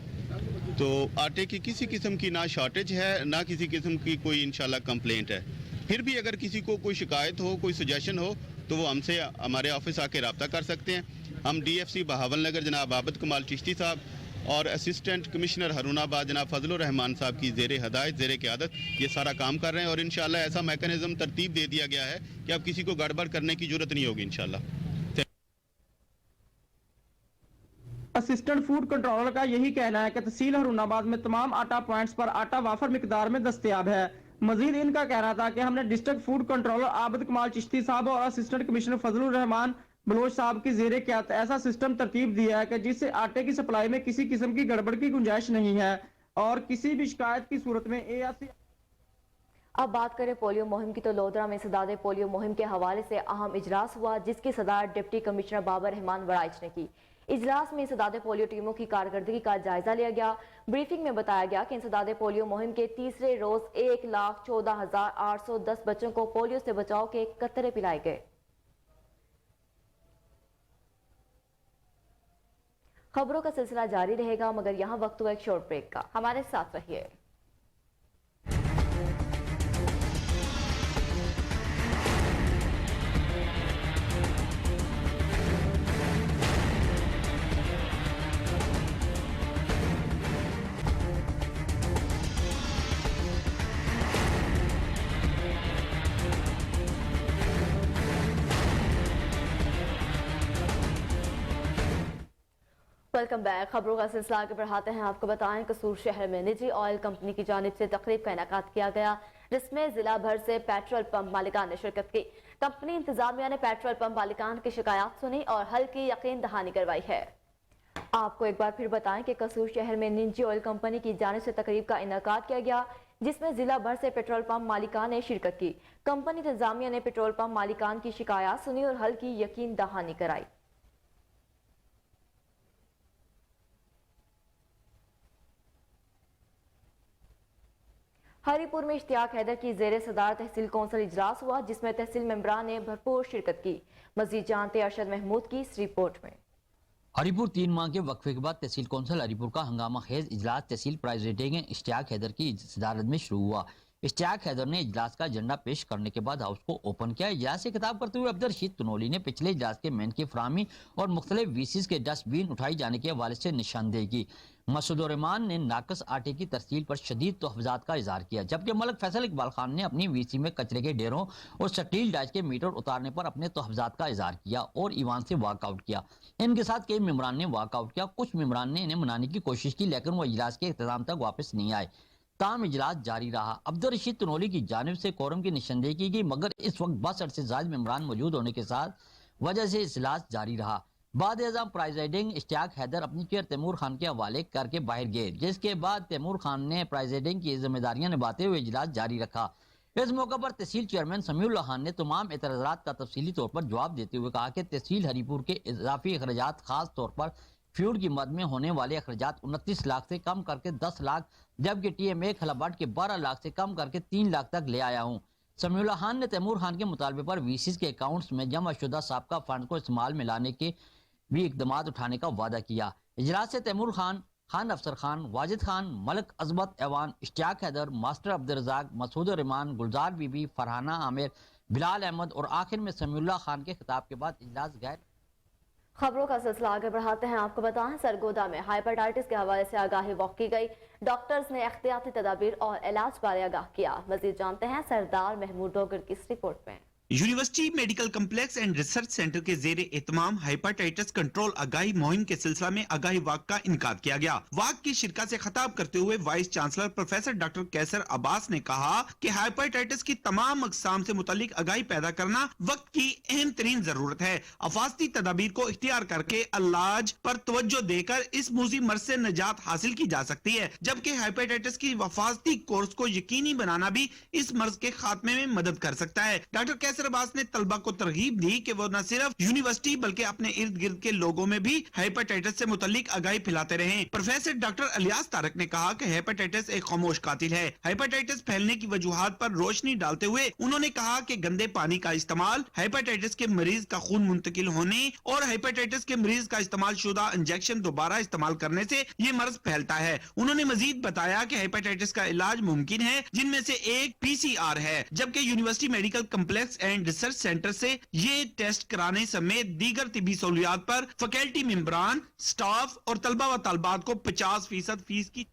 [SPEAKER 14] تو آٹے کی کسی قسم کی نہ شارٹیج ہے نہ کسی قسم کی کوئی انشاءاللہ کمپلینٹ ہے. پھر بھی اگر کسی کو کوئی شکایت ہو، کوئی سجیشن ہو تو وہ ہم سے ہمارے آفس آ کے رابطہ کر سکتے ہیں. ہم D F C Bahawalnagar جناب عابد کمال چشتی صاحب اور اسسٹنٹ کمشنر ہارون آباد جناب فضل الرحمان صاحب کی زیر ہدایت، زیر قیادت یہ سارا کام کر رہے ہیں، اور انشاءاللہ ایسا میکانزم ترتیب دے دیا گیا ہے کہ اب کسی کو گڑبڑ کرنے کی ضرورت نہیں ہوگی انشاءاللہ.
[SPEAKER 13] اسسٹنٹ فوڈ کنٹرولر کا یہی کہنا ہے کہ تحصیل ہارون آباد میں تمام آٹا پوائنٹس پر آٹا وافر مقدار میں دستیاب ہے. مزید ان کا کہنا تھا کہ ہم نے ڈسٹرکٹ فوڈ کنٹرولر عابد کمال چشتی صاحب اور اسسٹنٹ کمشنر فضل الرحمان بلوچ صاحب کی زیر قیادت ایسا سسٹم ترتیب دیا ہے کہ جس سے آٹے کی سپلائی میں کسی قسم کی گڑبڑ کی گنجائش نہیں ہے اور کسی بھی شکایت کی صورت میں ARC.
[SPEAKER 1] اب بات کریں پولیو مہم کی تو لودرا میں انسداد پولیو مہم کے حوالے سے اہم اجلاس ہوا جس کی صدارت ڈپٹی کمشنر بابر رحمان وڑائچ نے کی. اجلاس میں انسداد پولیو ٹیموں کی کارکردگی کا جائزہ لیا گیا. بریفنگ میں بتایا گیا کہ انسداد پولیو مہم کے تیسرے روز 1,14,810 بچوں کو پولیو سے بچاؤ کے قطرے پلائے گئے. خبروں کا سلسلہ جاری رہے گا مگر یہاں وقت ہوا ایک شارٹ بریک کا. ہمارے ساتھ رہیے. Welcome back. خبروں کا سلسلہ آگے بڑھاتے ہیں. آپ کو بتائیں قصور شہر میں نجی آئل کمپنی کی جانب سے تقریب کا انعقاد کیا گیا جس میں ضلع بھر سے پیٹرول پمپ مالکان نے شرکت کی. کمپنی انتظامیہ نے پیٹرول پمپ مالکان کی شکایات سنی اور حل کی یقین دہانی کروائی ہے. آپ کو ایک بار پھر بتائیں کہ قصور شہر میں نجی آئل کمپنی کی جانب سے تقریب کا انعقاد کیا گیا جس میں ضلع بھر سے پیٹرول پمپ مالکان نے شرکت کی. کمپنی انتظامیہ نے پیٹرول پمپ مالکان کی شکایات سنی اور حل کی یقین دہانی کرائی. ہری پور میں اشتیاق حیدر کی زیر صدارت تحصیل کونسل اجلاس ہوا جس میں تحصیل ممبران نے بھرپور شرکت کی. مزید جانتے ارشد محمود کی اس رپورٹ میں.
[SPEAKER 15] ہری پور 3 ماہ کے وقفے کے بعد تحصیل کونسل ہری پور کا ہنگامہ خیز اجلاس تحصیل پریزیڈنٹ اشتیاق حیدر کی صدارت میں شروع ہوا. اشتیاق حیدر نے اجلاس کا ایجنڈا پیش کرنے کے بعد ہاؤس کو اوپن کیا. اجلاس سے خطاب کرتے ہوئے عبدالرشید تنولی نے پچھلے اجلاس کے مین کی فراہمی اور مختلف ویسیز کے ڈسٹ بین اٹھائی جانے کے حوالے سے نشاندہی کی. مسعود الرحمان نے ناقص آٹے کی ترسیل پر شدید تحفظات کا اظہار کیا جبکہ ملک فیصل اقبال خان نے اپنی وی سی میں کچرے کے ڈھیروں اور سٹیل ڈائچ کے میٹر اتارنے پر اپنے تحفظات کا اظہار کیا اور ایوان سے واک آؤٹ کیا. ان کے ساتھ کئی ممبران نے واک آؤٹ کیا. کچھ ممبران نے انہیں منانے کی کوشش کی لیکن وہ اجلاس کے اختتام تک واپس نہیں آئے. تاہم اجلاس جاری رہا. عبدالرشید تنولی کی جانب سے کورم کی نشاندہی کی گئی مگر اس وقت بس اڑ سے زائد ممبران موجود ہونے کے ساتھ وجہ سے اجلاس جاری رہا. بعد ازاں پریزیڈنٹ اشتیاق حیدر اپنی چیئر تیمور خان کے حوالے کر کے باہر گئے جس کے بعد تیمور خان نے پریزیڈنٹ کی ذمہ داریاں نبھاتے ہوئے اجلاس جاری رکھا. اس موقع پر تحصیل چیئرمین سمیع اللہ خان نے تمام اعتراضات کا تفصیلی طور پر جواب دیتے ہوئے کہا کہ تحصیل ہری پور کے اضافی اخراجات خاص طور پر فیوڈ کی مد میں ہونے والے اخراجات 29 لاکھ سے کم کر کے 10 لاکھ جبکہ TMA خلاباٹ کے 12 لاکھ سے کم کر کے 3 لاکھ تک لے آیا ہوں. سمیع اللہ خان نے تیمور خان کے مطالبے پر ویسیز کے اکاؤنٹس میں جمع شدہ سابقہ فنڈ کو استعمال میں لانے کے بھی اقدامات اٹھانے کا وعدہ کیا. اجلاس سے تیمور خان، خان افسر خان، واجد خان، ملک عظمت ایوان، اشتیاق حیدر، ماسٹر عبدالرزاق، مسعود الرحمان، گلزار بی بی، فرحانہ عامر، بلال احمد اور آخر میں سمیع اللہ خان کے خطاب کے بعد اجلاس غیر.
[SPEAKER 1] خبروں کا سلسلہ آگے بڑھاتے ہیں. آپ کو بتائیں سرگودا میں ہائپرٹائٹس کے حوالے سے آگاہی واک کی گئی. ڈاکٹرز نے احتیاطی تدابیر اور علاج بارے آگاہ کیا. مزید جانتے ہیں سردار محمود ڈوگر کی اس رپورٹ میں.
[SPEAKER 16] University medical complex and research centre کے زیر اہتمام ہائپرٹائٹس کنٹرول آگاہی مہم کے سلسلہ میں آگاہی واک کا انعقاد کیا گیا. واک کی شرکت سے خطاب کرتے ہوئے وائس چانسلر پروفیسر ڈاکٹر کیسر عباس نے کہا کہ ہائپرٹائٹس کی تمام اقسام سے متعلق آگاہی پیدا کرنا وقت کی اہم ترین ضرورت ہے. حفاظتی تدابیر کو اختیار کر کے علاج پر توجہ دے کر اس موذی مرض سے نجات حاصل کی جا سکتی ہے جبکہ ہائپرٹائٹس کی حفاظتی کورس کو یقینی بنانا بھی اس مرض کے خاتمے میں مدد کر سکتا ہے. ڈاکٹر प्रोफेसर अब्बास ने तलबा को तरगीब दी कि वो न सिर्फ यूनिवर्सिटी बल्कि अपने इर्द गिर्द के लोगों में भी हेपेटाइटिस से मुतल्लिक आगाही फैलाते रहें। प्रोफेसर डॉक्टर अलियास तारक ने कहा कि हेपेटाइटिस एक खामोश कातिल है। हेपेटाइटिस फैलने की वजूहात पर रोशनी डालते हुए उन्होंने कहा कि गंदे पानी का इस्तेमाल, हेपेटाइटिस के मरीज का खून मुंतकिल होने और हेपेटाइटिस के मरीज का इस्तेमाल शुदा इंजेक्शन दोबारा इस्तेमाल करने से ये मर्ज फैलता है। उन्होंने मजीद बताया कि हेपेटाइटिस का इलाज मुमकिन है, जिनमें से एक PCR है, जबकि university medical complex and research centre से ये टेस्ट कराने समेत दीगर तिबी सहूलियात पर फैकल्टी मेंबरान, स्टाफ और तलबा व तालबात को 50% फीस की।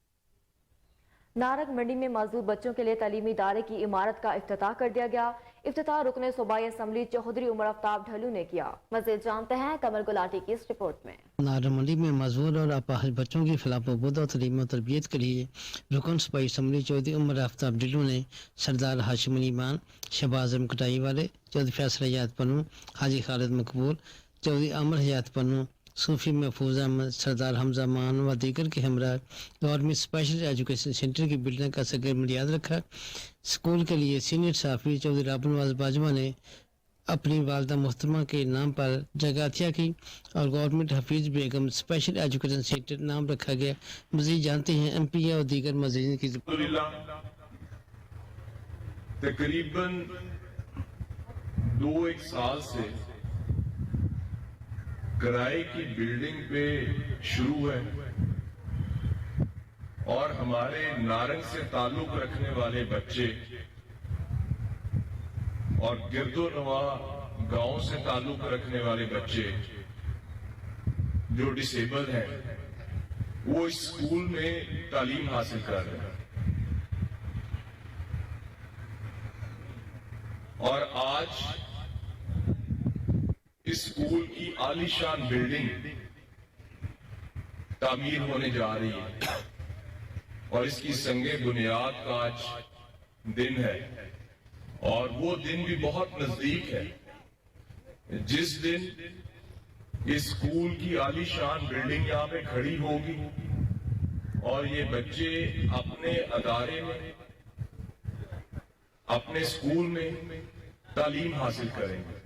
[SPEAKER 1] नारंग मंडी में मौजूद बच्चों के लिए तालीमी इदारे की इमारत का इफ्तिताह कर दिया गया। इफ्तिताह रुकने सूबाई असम्बली चौधरी उमर आफ्ताब ढलू ने किया। मज़ीद जानते हैं कमल गुलाटी की इस रिपोर्ट में।
[SPEAKER 17] नारंग मंडी में मजबूर और अपाहिज बच्चों की फलाह बहबूद और तालीम और तरबियत के लिए रुकन सूबाई असम्बली चौधरी उमर आफ्ताब ढलू ने सरदार हाशिम अली मान, शहबाज कटाई वाले, चौधरी फैसल हयात पन्नू, हाजी खालिद मकबूल, चौधरी अमर हयात पन्नू, सूफी महफूज अहमद, सरदार हमजा मान व दीगर के हमरा गवर्नमेंट स्पेशल एजुकेशन सेंटर की बिल्डिंग का सगर बुनियाद रखा। स्कूल के लिए सीनियर साफी चौधरी राबनवाज बाजवा ने अपनी वालदा मुहतरमा के नाम पर जगह अतिया की और गवर्नमेंट हफीज बेगम स्पेशल एजुकेशन सेंटर नाम रखा गया। मजीद जानते हैं MP और दीगर मजीद की।
[SPEAKER 18] तकरीबन 2-1 साल से किराए की बिल्डिंग पे शुरू है और हमारे नारंग से ताल्लुक रखने वाले बच्चे और गिरदोनवा गांव से ताल्लुक रखने वाले बच्चे जो डिसेबल हैं वो इस स्कूल में तालीम हासिल कर रहे हैं। और आज इस स्कूल की आलीशान बिल्डिंग तामीर होने जा रही है और इसकी संगे बुनियाद का आज दिन है और वो दिन भी बहुत नजदीक है जिस दिन इस स्कूल की आलीशान बिल्डिंग यहाँ पे खड़ी होगी और ये बच्चे अपने अदारे में, अपने स्कूल में तालीम हासिल करेंगे।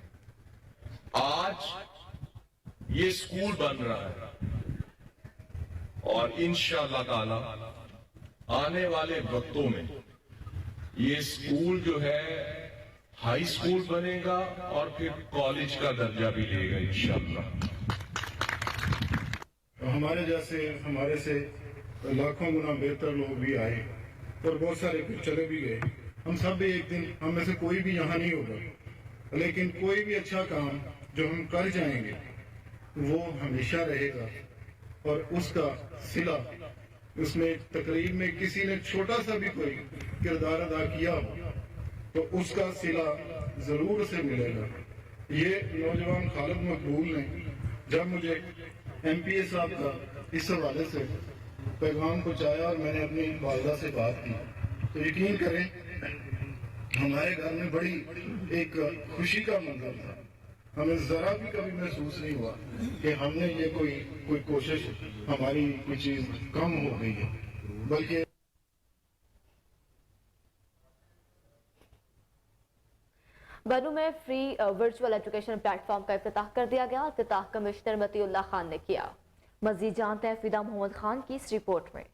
[SPEAKER 18] आज ये स्कूल बन रहा है और इंशाअल्लाह ताला आने वाले वक्तों में ये स्कूल जो है हाई स्कूल बनेगा और फिर कॉलेज का दर्जा भी लेगा इंशाअल्लाह।
[SPEAKER 19] हमारे जैसे हमारे से लाखों गुना बेहतर लोग भी आए और बहुत सारे कुछ चले भी गए। हम सब भी एक दिन, हम में से कोई भी यहाँ नहीं होगा, लेकिन कोई भी अच्छा काम जो हम कर जाएंगे वो हमेशा रहेगा और उसका सिला, उसमें तकरीब में किसी ने छोटा सा भी कोई किरदार अदा किया हो तो उसका सिला जरूर उसे मिलेगा। ये नौजवान खालिद मकबूल ने जब मुझे MPA साहब का इस हवाले से पैगाम पहुंचाया और मैंने अपनी वालिदा से बात की तो यकीन करें हमारे घर में बड़ी एक खुशी का मंजर था। हमें जरा भी कभी महसूस नहीं हुआ कि हमने ये कोई कोशिश, हमारी कोई चीज कम हो गई है, बल्कि
[SPEAKER 1] बनू में फ्री वर्चुअल एजुकेशन प्लेटफॉर्म का इफ्तिताह कर दिया गया। इफ्तिताह कमिश्नर मतीउल्लाह खान ने किया। मजीद जानते हैं फिदा मोहम्मद खान की इस रिपोर्ट में।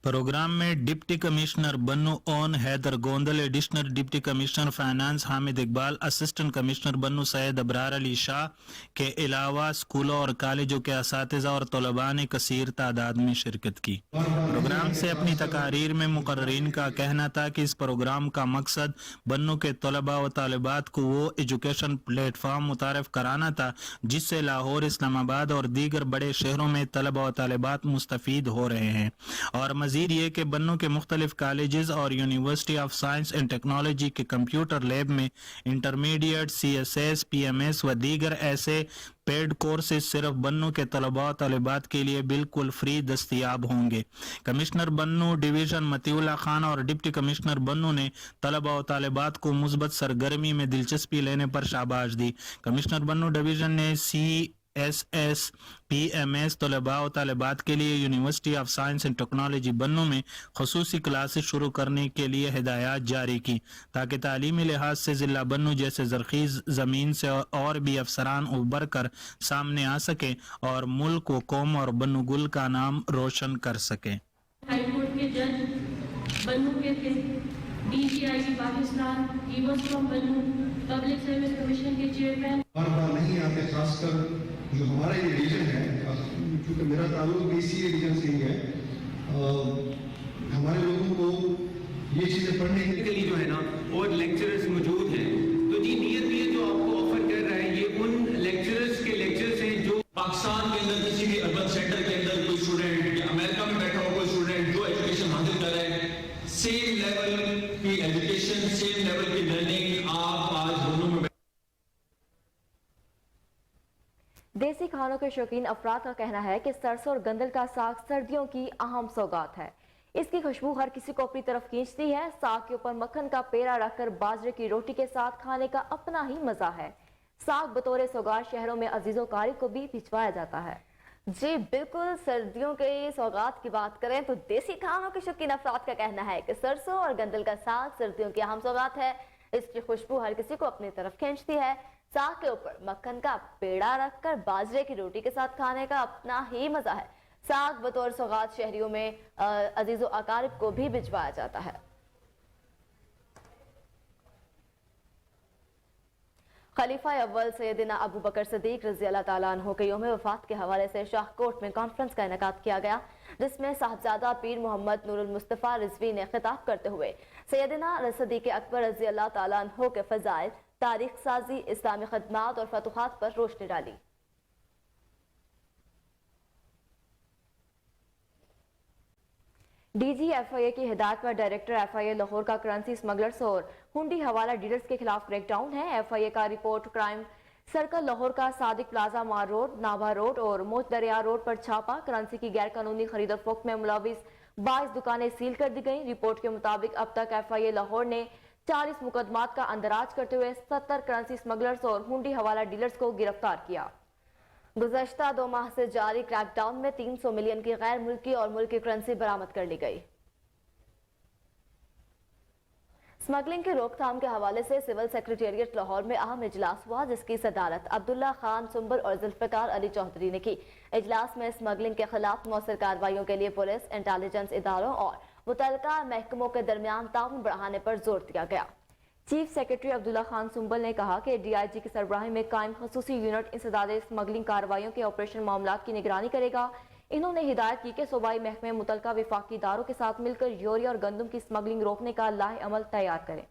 [SPEAKER 20] प्रोग्राम में deputy commissioner Bannu Aun Haider Gondal, additional deputy commissioner finance Hamid Iqbal, assistant commissioner Bannu Syed Abrar Ali Shah के अलावा स्कूलों और कॉलेजों के असातिज़ा और तलबा ने कसीर तादाद में शिरकत की। प्रोग्राम से अपनी तकारीर में मुकर्रीन का कहना था कि इस प्रोग्राम का मकसद बन्नू के तलबा व तालिबात को वो एजुकेशन प्लेटफॉर्म मुतारफ कराना था जिससे लाहौर, इस्लामाबाद और दीगर बड़े शहरों में तलबा व तालिबात मुस्तफीद हो रहे हैं। और मजीद ये कि बन्नू के मुख्तलिफ कॉलेजेस और university of science and technology के कंप्यूटर लैब में इंटरमीडिएट, CSS, PMS व दीगर ऐसे पेड कोर्सेज सिर्फ बन्नू के तलबा तालिबात के लिए बिल्कुल फ्री दस्तयाब होंगे। कमिश्नर बन्नू डिवीजन मतीउल्लाह खान और डिप्टी कमिश्नर बन्नू ने तलबा और तालिबात को मुस्बत सरगर्मी में दिलचस्पी लेने पर शाबाश दी। कमिश्नर बन्नू डिवीजन ने SSPMS طلباء و طالبات کے لیے university of science and technology بنوں میں خصوصی کلاسز شروع کرنے کے لیے ہدایات جاری کی تاکہ تعلیمی لحاظ سے ضلع بنوں جیسے زرخیز زمین سے اور بھی افسران ابھر کر سامنے آ سکیں اور ملک و قوم اور بنو گل کا نام روشن کر سکیں.
[SPEAKER 21] ہائی کورٹ کے جج بنوں کے تھے, DGIC Pakistan, ایوز from Bannu, public service commission کے چیئرمین.
[SPEAKER 22] بار بار نہیں آتے, خاص کر جو ہمارا یہ ریجن ہے, کیونکہ میرا تعلق بھی اسی ریجن سے ہی ہے, ہمارے لوگوں کو یہ چیزیں پڑھنے کے لیے جو ہے نا اور لیکچرز موجود ہیں. تو جی نیت بھی ہے جو آپ کو آفر کر رہا ہے, یہ ان لیکچرز کے لیکچرز ہیں جو
[SPEAKER 23] پاکستان کے اندر کسی بھی اربن سینٹر کے اندر کوئی اسٹوڈنٹ یا امریکہ میں بیٹھا ہو کوئی اسٹوڈنٹ جو ایجوکیشن حاصل کر رہے ہیں, سیم لیول کی ایجوکیشن, سیم لیول کی لرننگ آپ آج دونوں میں.
[SPEAKER 1] دیسی کھانوں کے شوقین افراد کا کہنا ہے کہ سرسوں اور گندل کا ساگ سردیوں کی اہم سوغات ہے. اس کی خوشبو ہر کسی کو اپنی طرف کھینچتی ہے. ساگ کے اوپر مکھن کا پیڑا رکھ کر باجرے کی روٹی کے ساتھ کھانے کا اپنا ہی مزہ ہے. ساگ بطور سوغات شہروں میں عزیز و قاریب کو بھی بھجوایا جاتا ہے. جی بالکل, سردیوں کے سوغات کی بات کریں تو دیسی کھانوں کے شوقین افراد کا کہنا ہے کہ سرسوں اور گندل کا ساگ سردیوں کی اہم سوغات ہے. اس کی خوشبو ہر کسی کو اپنی طرف کھینچتی ہے. ساگ کے اوپر مکھن کا پیڑا رکھ کر باجرے کی روٹی کے ساتھ کھانے کا اپنا ہی مزہ ہے. ساگ بطور سوغات شہریوں میں عزیز و اقارب کو بھی بھجوایا جاتا ہے. خلیفہ اول سیدنا ابو بکر صدیق رضی اللہ تعالیٰ عنہ کے یوم وفات کے حوالے سے شاہ کوٹ میں کانفرنس کا انعقاد کیا گیا, جس میں صاحبزادہ پیر محمد نور المصطفیٰ رضوی نے خطاب کرتے ہوئے سیدنا صدیق اکبر رضی اللہ تعالیٰ عنہ کے فضائل, تاریخ سازی, اسلامی خدمات اور فتوحات پر روشنی ڈالی. ڈی جی ایف آئی اے کی ہدایت پر ڈائریکٹر ایف آئی اے لاہور کا کرنسی سمگلرز اور ہنڈی حوالہ ڈیلرز کے خلاف کریک ڈاؤن ہے. ایف آئی اے کا رپورٹ کرائم سرکل لاہور کا صادق پلازا مار روڈ, نابھا روڈ اور موج دریا روڈ پر چھاپا. کرنسی کی غیر قانونی خرید و فروخت میں ملوث 22 دکانیں سیل کر دی گئیں. رپورٹ کے مطابق اب تک ایف آئی اے لاہور نے 40 مقدمات کا اندراج کرتے ہوئے 70 کرنسی سمگلرز اور ہنڈی حوالہ ڈیلرز کو گرفتار کیا. گزشتہ 2 ماہ سے جاری کریک ڈاؤن میں 300 ملین کی غیر ملکی اور ملکی کرنسی برآمد کر لی گئی. سمگلنگ کی روک تھام کے حوالے سے سول سیکریٹریٹ لاہور میں اہم اجلاس ہوا, جس کی صدارت عبداللہ خان سنبل اور ذوالفقار علی چودھری نے کی. اجلاس میں سمگلنگ کے خلاف مؤثر کارروائیوں کے لیے پولیس, انٹیلیجنس اداروں اور متعلقہ محکموں کے درمیان تعاون بڑھانے پر زور دیا گیا. چیف سیکریٹری عبداللہ خان سنبل نے کہا کہ ڈی آئی جی کی سربراہی میں قائم خصوصی یونٹ انسداد سمگلنگ کارروائیوں کے آپریشن معاملات کی نگرانی کرے گا. انہوں نے ہدایت کی کہ صوبائی محکمے متعلقہ وفاقی اداروں کے ساتھ مل کر یوریا اور گندم کی سمگلنگ روکنے کا لاہ عمل تیار کریں.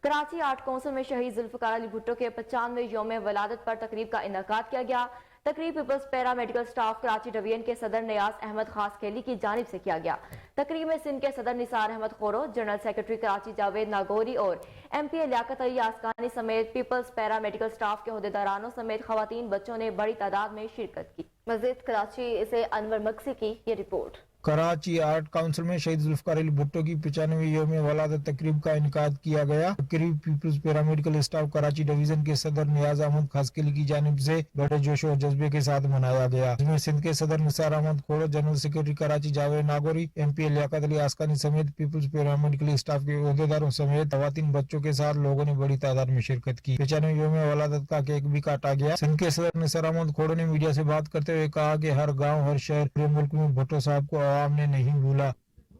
[SPEAKER 1] کراچی آرٹ کونسل میں شہید ذوالفقار علی بھٹو کے 95ویں یوم ولادت پر تقریب کا انعقاد کیا گیا. تقریب پیپلز پیرا میڈیکل سٹاف کراچی ڈویژن کے صدر نیاز احمد خاص کھیلی کی جانب سے کیا گیا. تقریب میں سندھ کے صدر نثار احمد خورو, جنرل سیکرٹری کراچی جاوید ناگوری اور M P A Liaquat Ali Askani سمیت پیپلز پیرا میڈیکل سٹاف کے عہدیدارانوں سمیت خواتین بچوں نے بڑی تعداد میں شرکت کی. مزید کراچی سے انور مکسی کی یہ رپورٹ.
[SPEAKER 24] کراچی آرٹ کونسل میں شہید ذوالفقار علی بھٹو کی 95ویں یوم ولادت تقریب کا انعقاد کیا گیا. تقریب peoples paramedical staff Karachi division کے صدر نیاز احمد خاسکلی کی جانب سے بڑے جوش و جذبے کے ساتھ منایا گیا, جس میں سندھ کے صدر Nisar Ahmed Khuhro, general secretary Karachi Javed Nagori, M P A Liaquat Ali Askani سمیت پیپلز پیرامیڈیکل اسٹاف کے عہدیداروں سمیت خواتین بچوں کے ساتھ لوگوں نے بڑی تعداد میں شرکت کی. 95ویں یوم ولادت کا کیک بھی کاٹا گیا. سندھ کے صدر نثار احمد کھوڑو نے میڈیا سے بات کرتے ہوئے کہا کہ ہر گاؤں, ہر شہر, پورے ملک میں بھٹو صاحب کو عوام نے نہیں بھولا.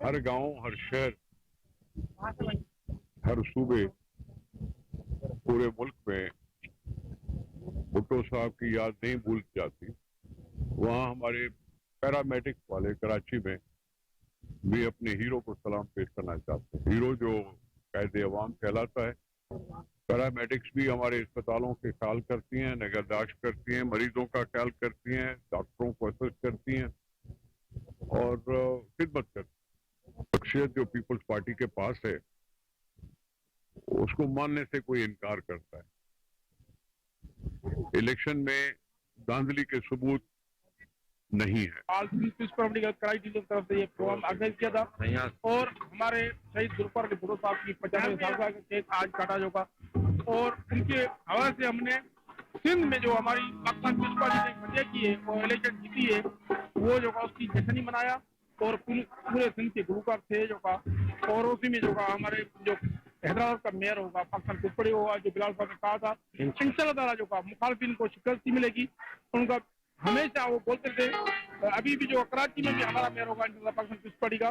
[SPEAKER 25] ہر گاؤں, ہر شہر, ہر صوبے, پورے ملک میں بھٹو صاحب کی یاد نہیں بھول جاتی. وہاں ہمارے پیرامیڈکس والے کراچی میں بھی اپنے ہیرو کو سلام پیش کرنا چاہتے ہیں. ہیرو جو قائد عوام کہلاتا ہے. پیرامیڈکس بھی ہمارے اسپتالوں کے خیال کرتی ہیں, نگہداشت کرتی ہیں, مریضوں کا خیال کرتی ہیں, ڈاکٹروں کو اسسٹ کرتی ہیں اور خدمت کرتی ہیں. شخصیت جو پیپلز پارٹی کے پاس ہے اس کو ماننے سے کوئی انکار کرتا ہے. الیکشن میں دھاندلی کے ثبوت नहीं है।
[SPEAKER 2] कराची की तरफ से ये प्रोग्राम ऑर्गेनाइज किया था और हमारे शहीद जुल्फिकार अली भुट्टो साहब की 95 साल का केक आज काटा जोगा और उनके हवाले से हमने सिंध में जो हमारी पाकिस्तान पीपल्स पार्टी ने फतेह की है और इलेक्शन जीती है वो जो का उसकी जश्न ही मनाया और पूरे सिंध के गुलकार थे जो का और उसी में जो का हमारे जो हैदराबाद का मेयर होगा पाकिस्तान पीपल्स होगा जो बिलाल साहब ने कहा था इंशाल्लाह ताला जो का मुखालिफिन को शिकस्त मिलेगी। उनका हमेशा वो बोलते थे अभी भी जो कराची में भी हमारा मेयर होगा इंशाल्लाह पाकिस्तान पीपल्स पार्टी का।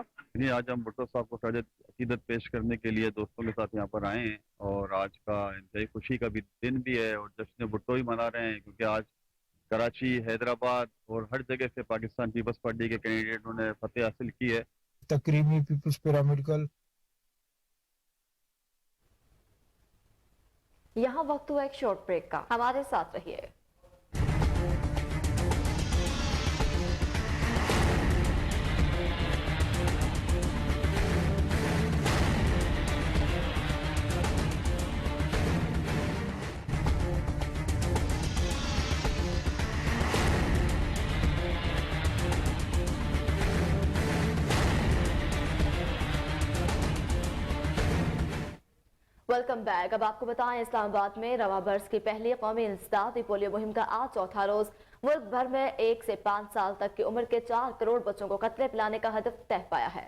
[SPEAKER 3] आज हम भुट्टो साहब को साजिद अकीदत पेश करने के लिए दोस्तों के साथ यहाँ पर आए हैं और आज का इंतहाई खुशी का भी दिन भी है और जश्न भुट्टो ही मना रहे हैं क्योंकि आज कराची, हैदराबाद और हर जगह से पाकिस्तान पीपल्स पार्टी के कैंडिडेटों ने फतेह हासिल की है।
[SPEAKER 24] तकरीब में पीपल्स पैरामेडिकल।
[SPEAKER 1] यहाँ वक्त हुआ एक शॉर्ट ब्रेक का, हमारे साथ रहिए। Welcome back. अब आपको बताएं इस्लामाबाद में रवा बरस की पहली कौमी इंसदादी पोलियो मुहिम का आज चौथा रोज मुल्क भर में 1 से 5 साल तक की उम्र के 4 करोड़ बच्चों को कतरे पिलाने का हदफ तय पाया है।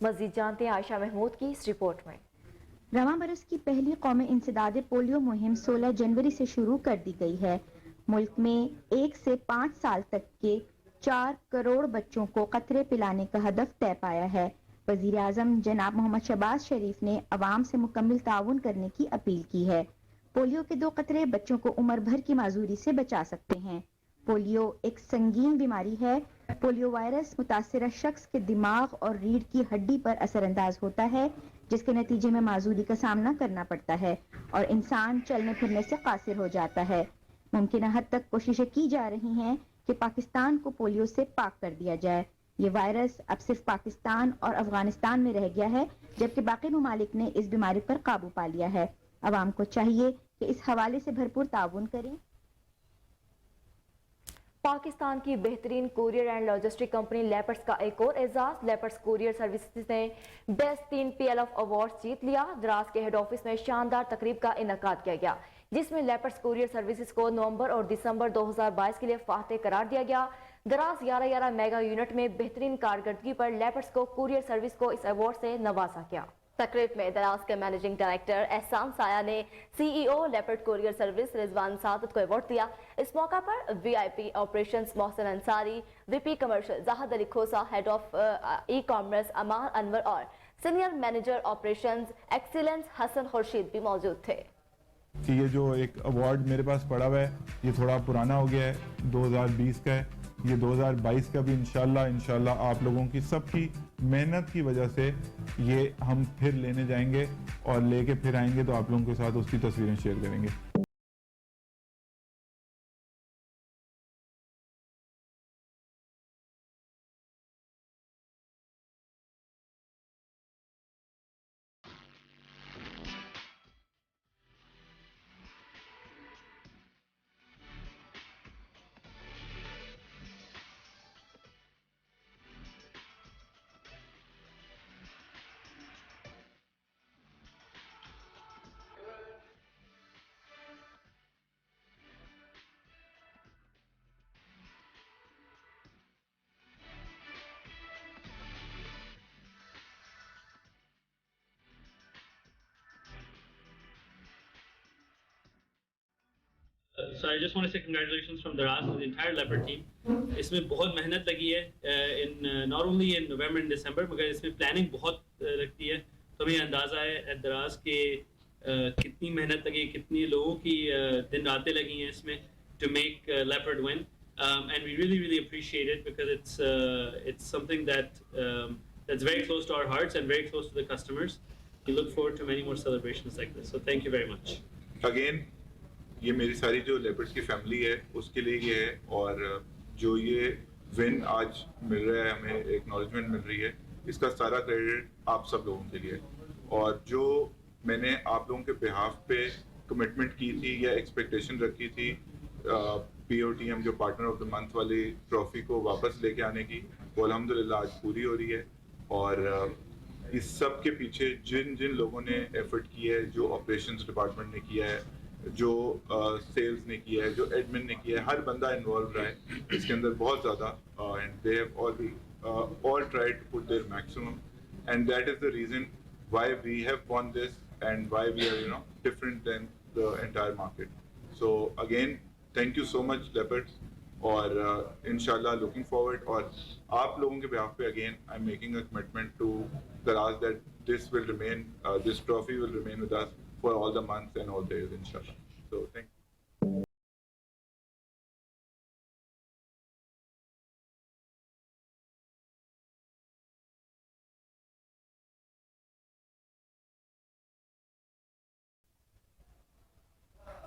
[SPEAKER 1] मजीद जानते हैं आयशा महमूद की इस रिपोर्ट में।
[SPEAKER 4] रवा बरस की पहली कौमी इंसदादी पोलियो मुहिम 16 जनवरी से शुरू कर दी गई है। मुल्क में 1 से 5 साल तक के 4 करोड़ बच्चों को कतरे पिलाने का हदफ तय पाया है। वजीर आजम जनाब मोहम्मद शहबाज शरीफ ने अवाम से मुकम्मल ताउन करने की अपील की है। पोलियो के 2 कतरे बच्चों को उम्र भर की माजूरी से बचा सकते हैं। पोलियो एक संगीन बीमारी है। पोलियो वायरस मुतासिरा शख्स के दिमाग और रीढ़ की हड्डी पर असरअंदाज होता है जिसके नतीजे में माजूरी का सामना करना पड़ता है और इंसान चलने फिरने से कासिर हो जाता है। मुमकिन हद तक कोशिशें की जा रही हैं कि पाकिस्तान को पोलियो से पाक कर दिया जाए। ये वायरस अब सिर्फ पाकिस्तान और अफगानिस्तान में रह गया है जबकि बाकी ममालिक ने इस बीमारी पर काबू पा लिया है। अवाम को चाहिए कि इस हवाले से भरपूर ताउन करें।
[SPEAKER 1] पाकिस्तान की बेहतरीन courier and logistic company lepers का एक और एजाज। लेपर्स कुरियर सर्विसेज ने बेस्ट 3 PLF अवार्ड जीत लिया। द्रास के हेड ऑफिस में शानदार तकरीब का इनकाद किया गया जिसमें लेपर्स कुरियर सर्विसेज को नवंबर और दिसंबर 2022 के लिए फातेह करार दिया गया। दराज 11 मेगा यूनिट में बेहतरीन कारकर्दगी पर लेपर्स को कुरियर सर्विस को इस अवार्ड से नवाजा गया। तकरीब में दराज के मैनेजिंग डायरेक्टर एहसान साया ने CEO Leopard courier service Rizwan Saadat को अवार्ड दिया। इस मौका पर VIP operations Mohsin Ansari, VP commercial Zahid Ali Khosa, head of e-commerce Ammar Anwar और senior manager operations excellence Hassan Khurshid भी मौजूद थे।
[SPEAKER 5] कि ये जो एक अवार्ड मेरे पास पड़ा हुआ है ये थोड़ा पुराना हो गया है, 2020 का है। ये 2022 का भी इंशाल्लाह आप लोगों की सबकी मेहनत की वजह से ये हम फिर लेने जाएंगे और लेके फिर आएंगे तो आप लोगों के साथ उसकी तस्वीरें शेयर करेंगे।
[SPEAKER 6] So I just want to say congratulations from Daraz to the entire Leopard team. इसमें बहुत मेहनत लगी है not only in November and December मगर इसमें planning बहुत लगती है। तो हमें अंदाज़ा है at Daraz के कितनी मेहनत लगी, कितनी लोगों की दिन रातें लगी हैं इसमें to make Leopard win, and we really appreciate it because it's something that that's very close to our hearts and very close to the customers. We look forward to many more celebrations like this. So thank you very much.
[SPEAKER 26] Again, ये मेरी सारी जो leopards की family है उसके लिए ये है और जो ये विन आज मिल रहा है, हमें एक्नॉलेजमेंट मिल रही है, इसका सारा क्रेडिट आप सब लोगों के लिए है। और जो मैंने आप लोगों के बिहाफ पे कमिटमेंट की थी या एक्सपेक्टेशन रखी थी POTM جو پارٹنر آف دا منتھ والی ٹرافی کو واپس لے کے آنے کی، وہ الحمدللہ آج پوری ہو رہی ہے. اور اس سب کے پیچھے جن لوگوں نے ایفرٹ کی ہے، جو آپریشنز ڈپارٹمنٹ نے کیا ہے، جو سیلز نے کیا ہے، جو ایڈمن نے کیا ہے، ہر بندہ انوالو رہا ہے اس کے اندر بہت زیادہ. And they have all tried to put their maximum, and that is the reason why we have won this and why we are different than the entire market. So again, thank you so much Leopards, اور inshallah looking forward, اور آپ لوگوں کے behalf پہ again I'm making a commitment to Daraz that this will remain, this trophy will remain with us for all the months and all days inshallah. So thank you.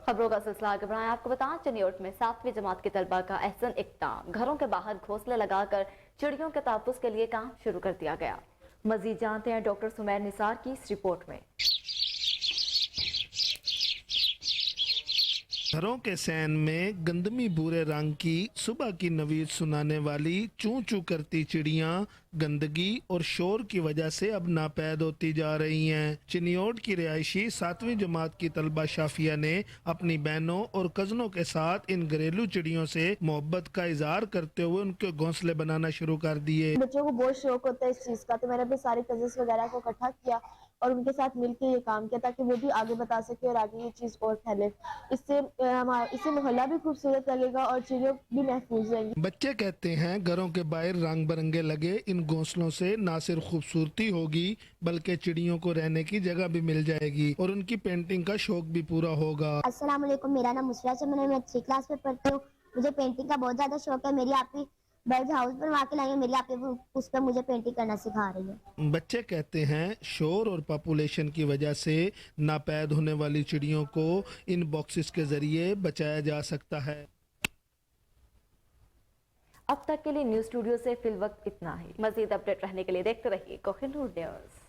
[SPEAKER 1] خبروں کا سلسلہ آگے بڑھائیں. آپ کو بتائیں چنیوٹ میں 7ویں جماعت کے طلبہ کا احسن اقدام، گھروں کے باہر گھونسلے لگا کر چڑیوں کے تحفظ کے لیے کام شروع کر دیا گیا. مزید جانتے ہیں ڈاکٹر سمیر نثار کی اس رپورٹ میں.
[SPEAKER 7] گھروں کے سین میں گندمی بھورے رنگ کی صبح کی نوید سنانے والی چوں چوں کرتی چڑیاں گندگی اور شور کی وجہ سے اب ناپید ہوتی جا رہی ہیں. چنیوٹ کی رہائشی 7ویں جماعت کی طلبہ شافیہ نے اپنی بہنوں اور کزنوں کے ساتھ ان گھریلو چڑیوں سے محبت کا اظہار کرتے ہوئے ان کے گھونسلے بنانا شروع کر دیے.
[SPEAKER 8] بچوں کو بہت شوق ہوتا ہے اس چیز کا، تو میں نے اپنے سارے کزنس وغیرہ کو اکٹھا کیا اور ان کے ساتھ مل کے یہ کام کیا تاکہ وہ بھی آگے بتا سکے اور آگے یہ چیز اور پھیلے. اس سے محلہ بھی خوبصورت لگے گا اور چڑیوں بھی محفوظ رہیں گی.
[SPEAKER 7] بچے کہتے ہیں گھروں کے باہر رنگ برنگے لگے ان گھونسلوں سے نہ صرف خوبصورتی ہوگی بلکہ چڑیوں کو رہنے کی جگہ بھی مل جائے گی اور ان کی پینٹنگ کا شوق بھی پورا ہوگا.
[SPEAKER 9] السلام علیکم، میرا نام مسرت ہے، میں 3 کلاس میں پڑھتی ہوں. مجھے پینٹنگ کا بہت زیادہ شوق ہے. میری آپ برڈ ہاؤس بنوا کے لائی ہے، میری آپ اس پہ مجھے پینٹنگ کرنا سکھا رہی ہے.
[SPEAKER 7] بچے کہتے ہیں شور اور پاپولیشن کی وجہ سے ناپید ہونے والی چڑیوں کو ان باکسز کے ذریعے بچایا جا سکتا ہے.
[SPEAKER 1] اب تک کے لیے نیوز اسٹوڈیو سے فی الوقت اتنا ہی. مزید اپڈیٹ رہنے کے لیے دیکھتے رہیے کوہنور نیوز.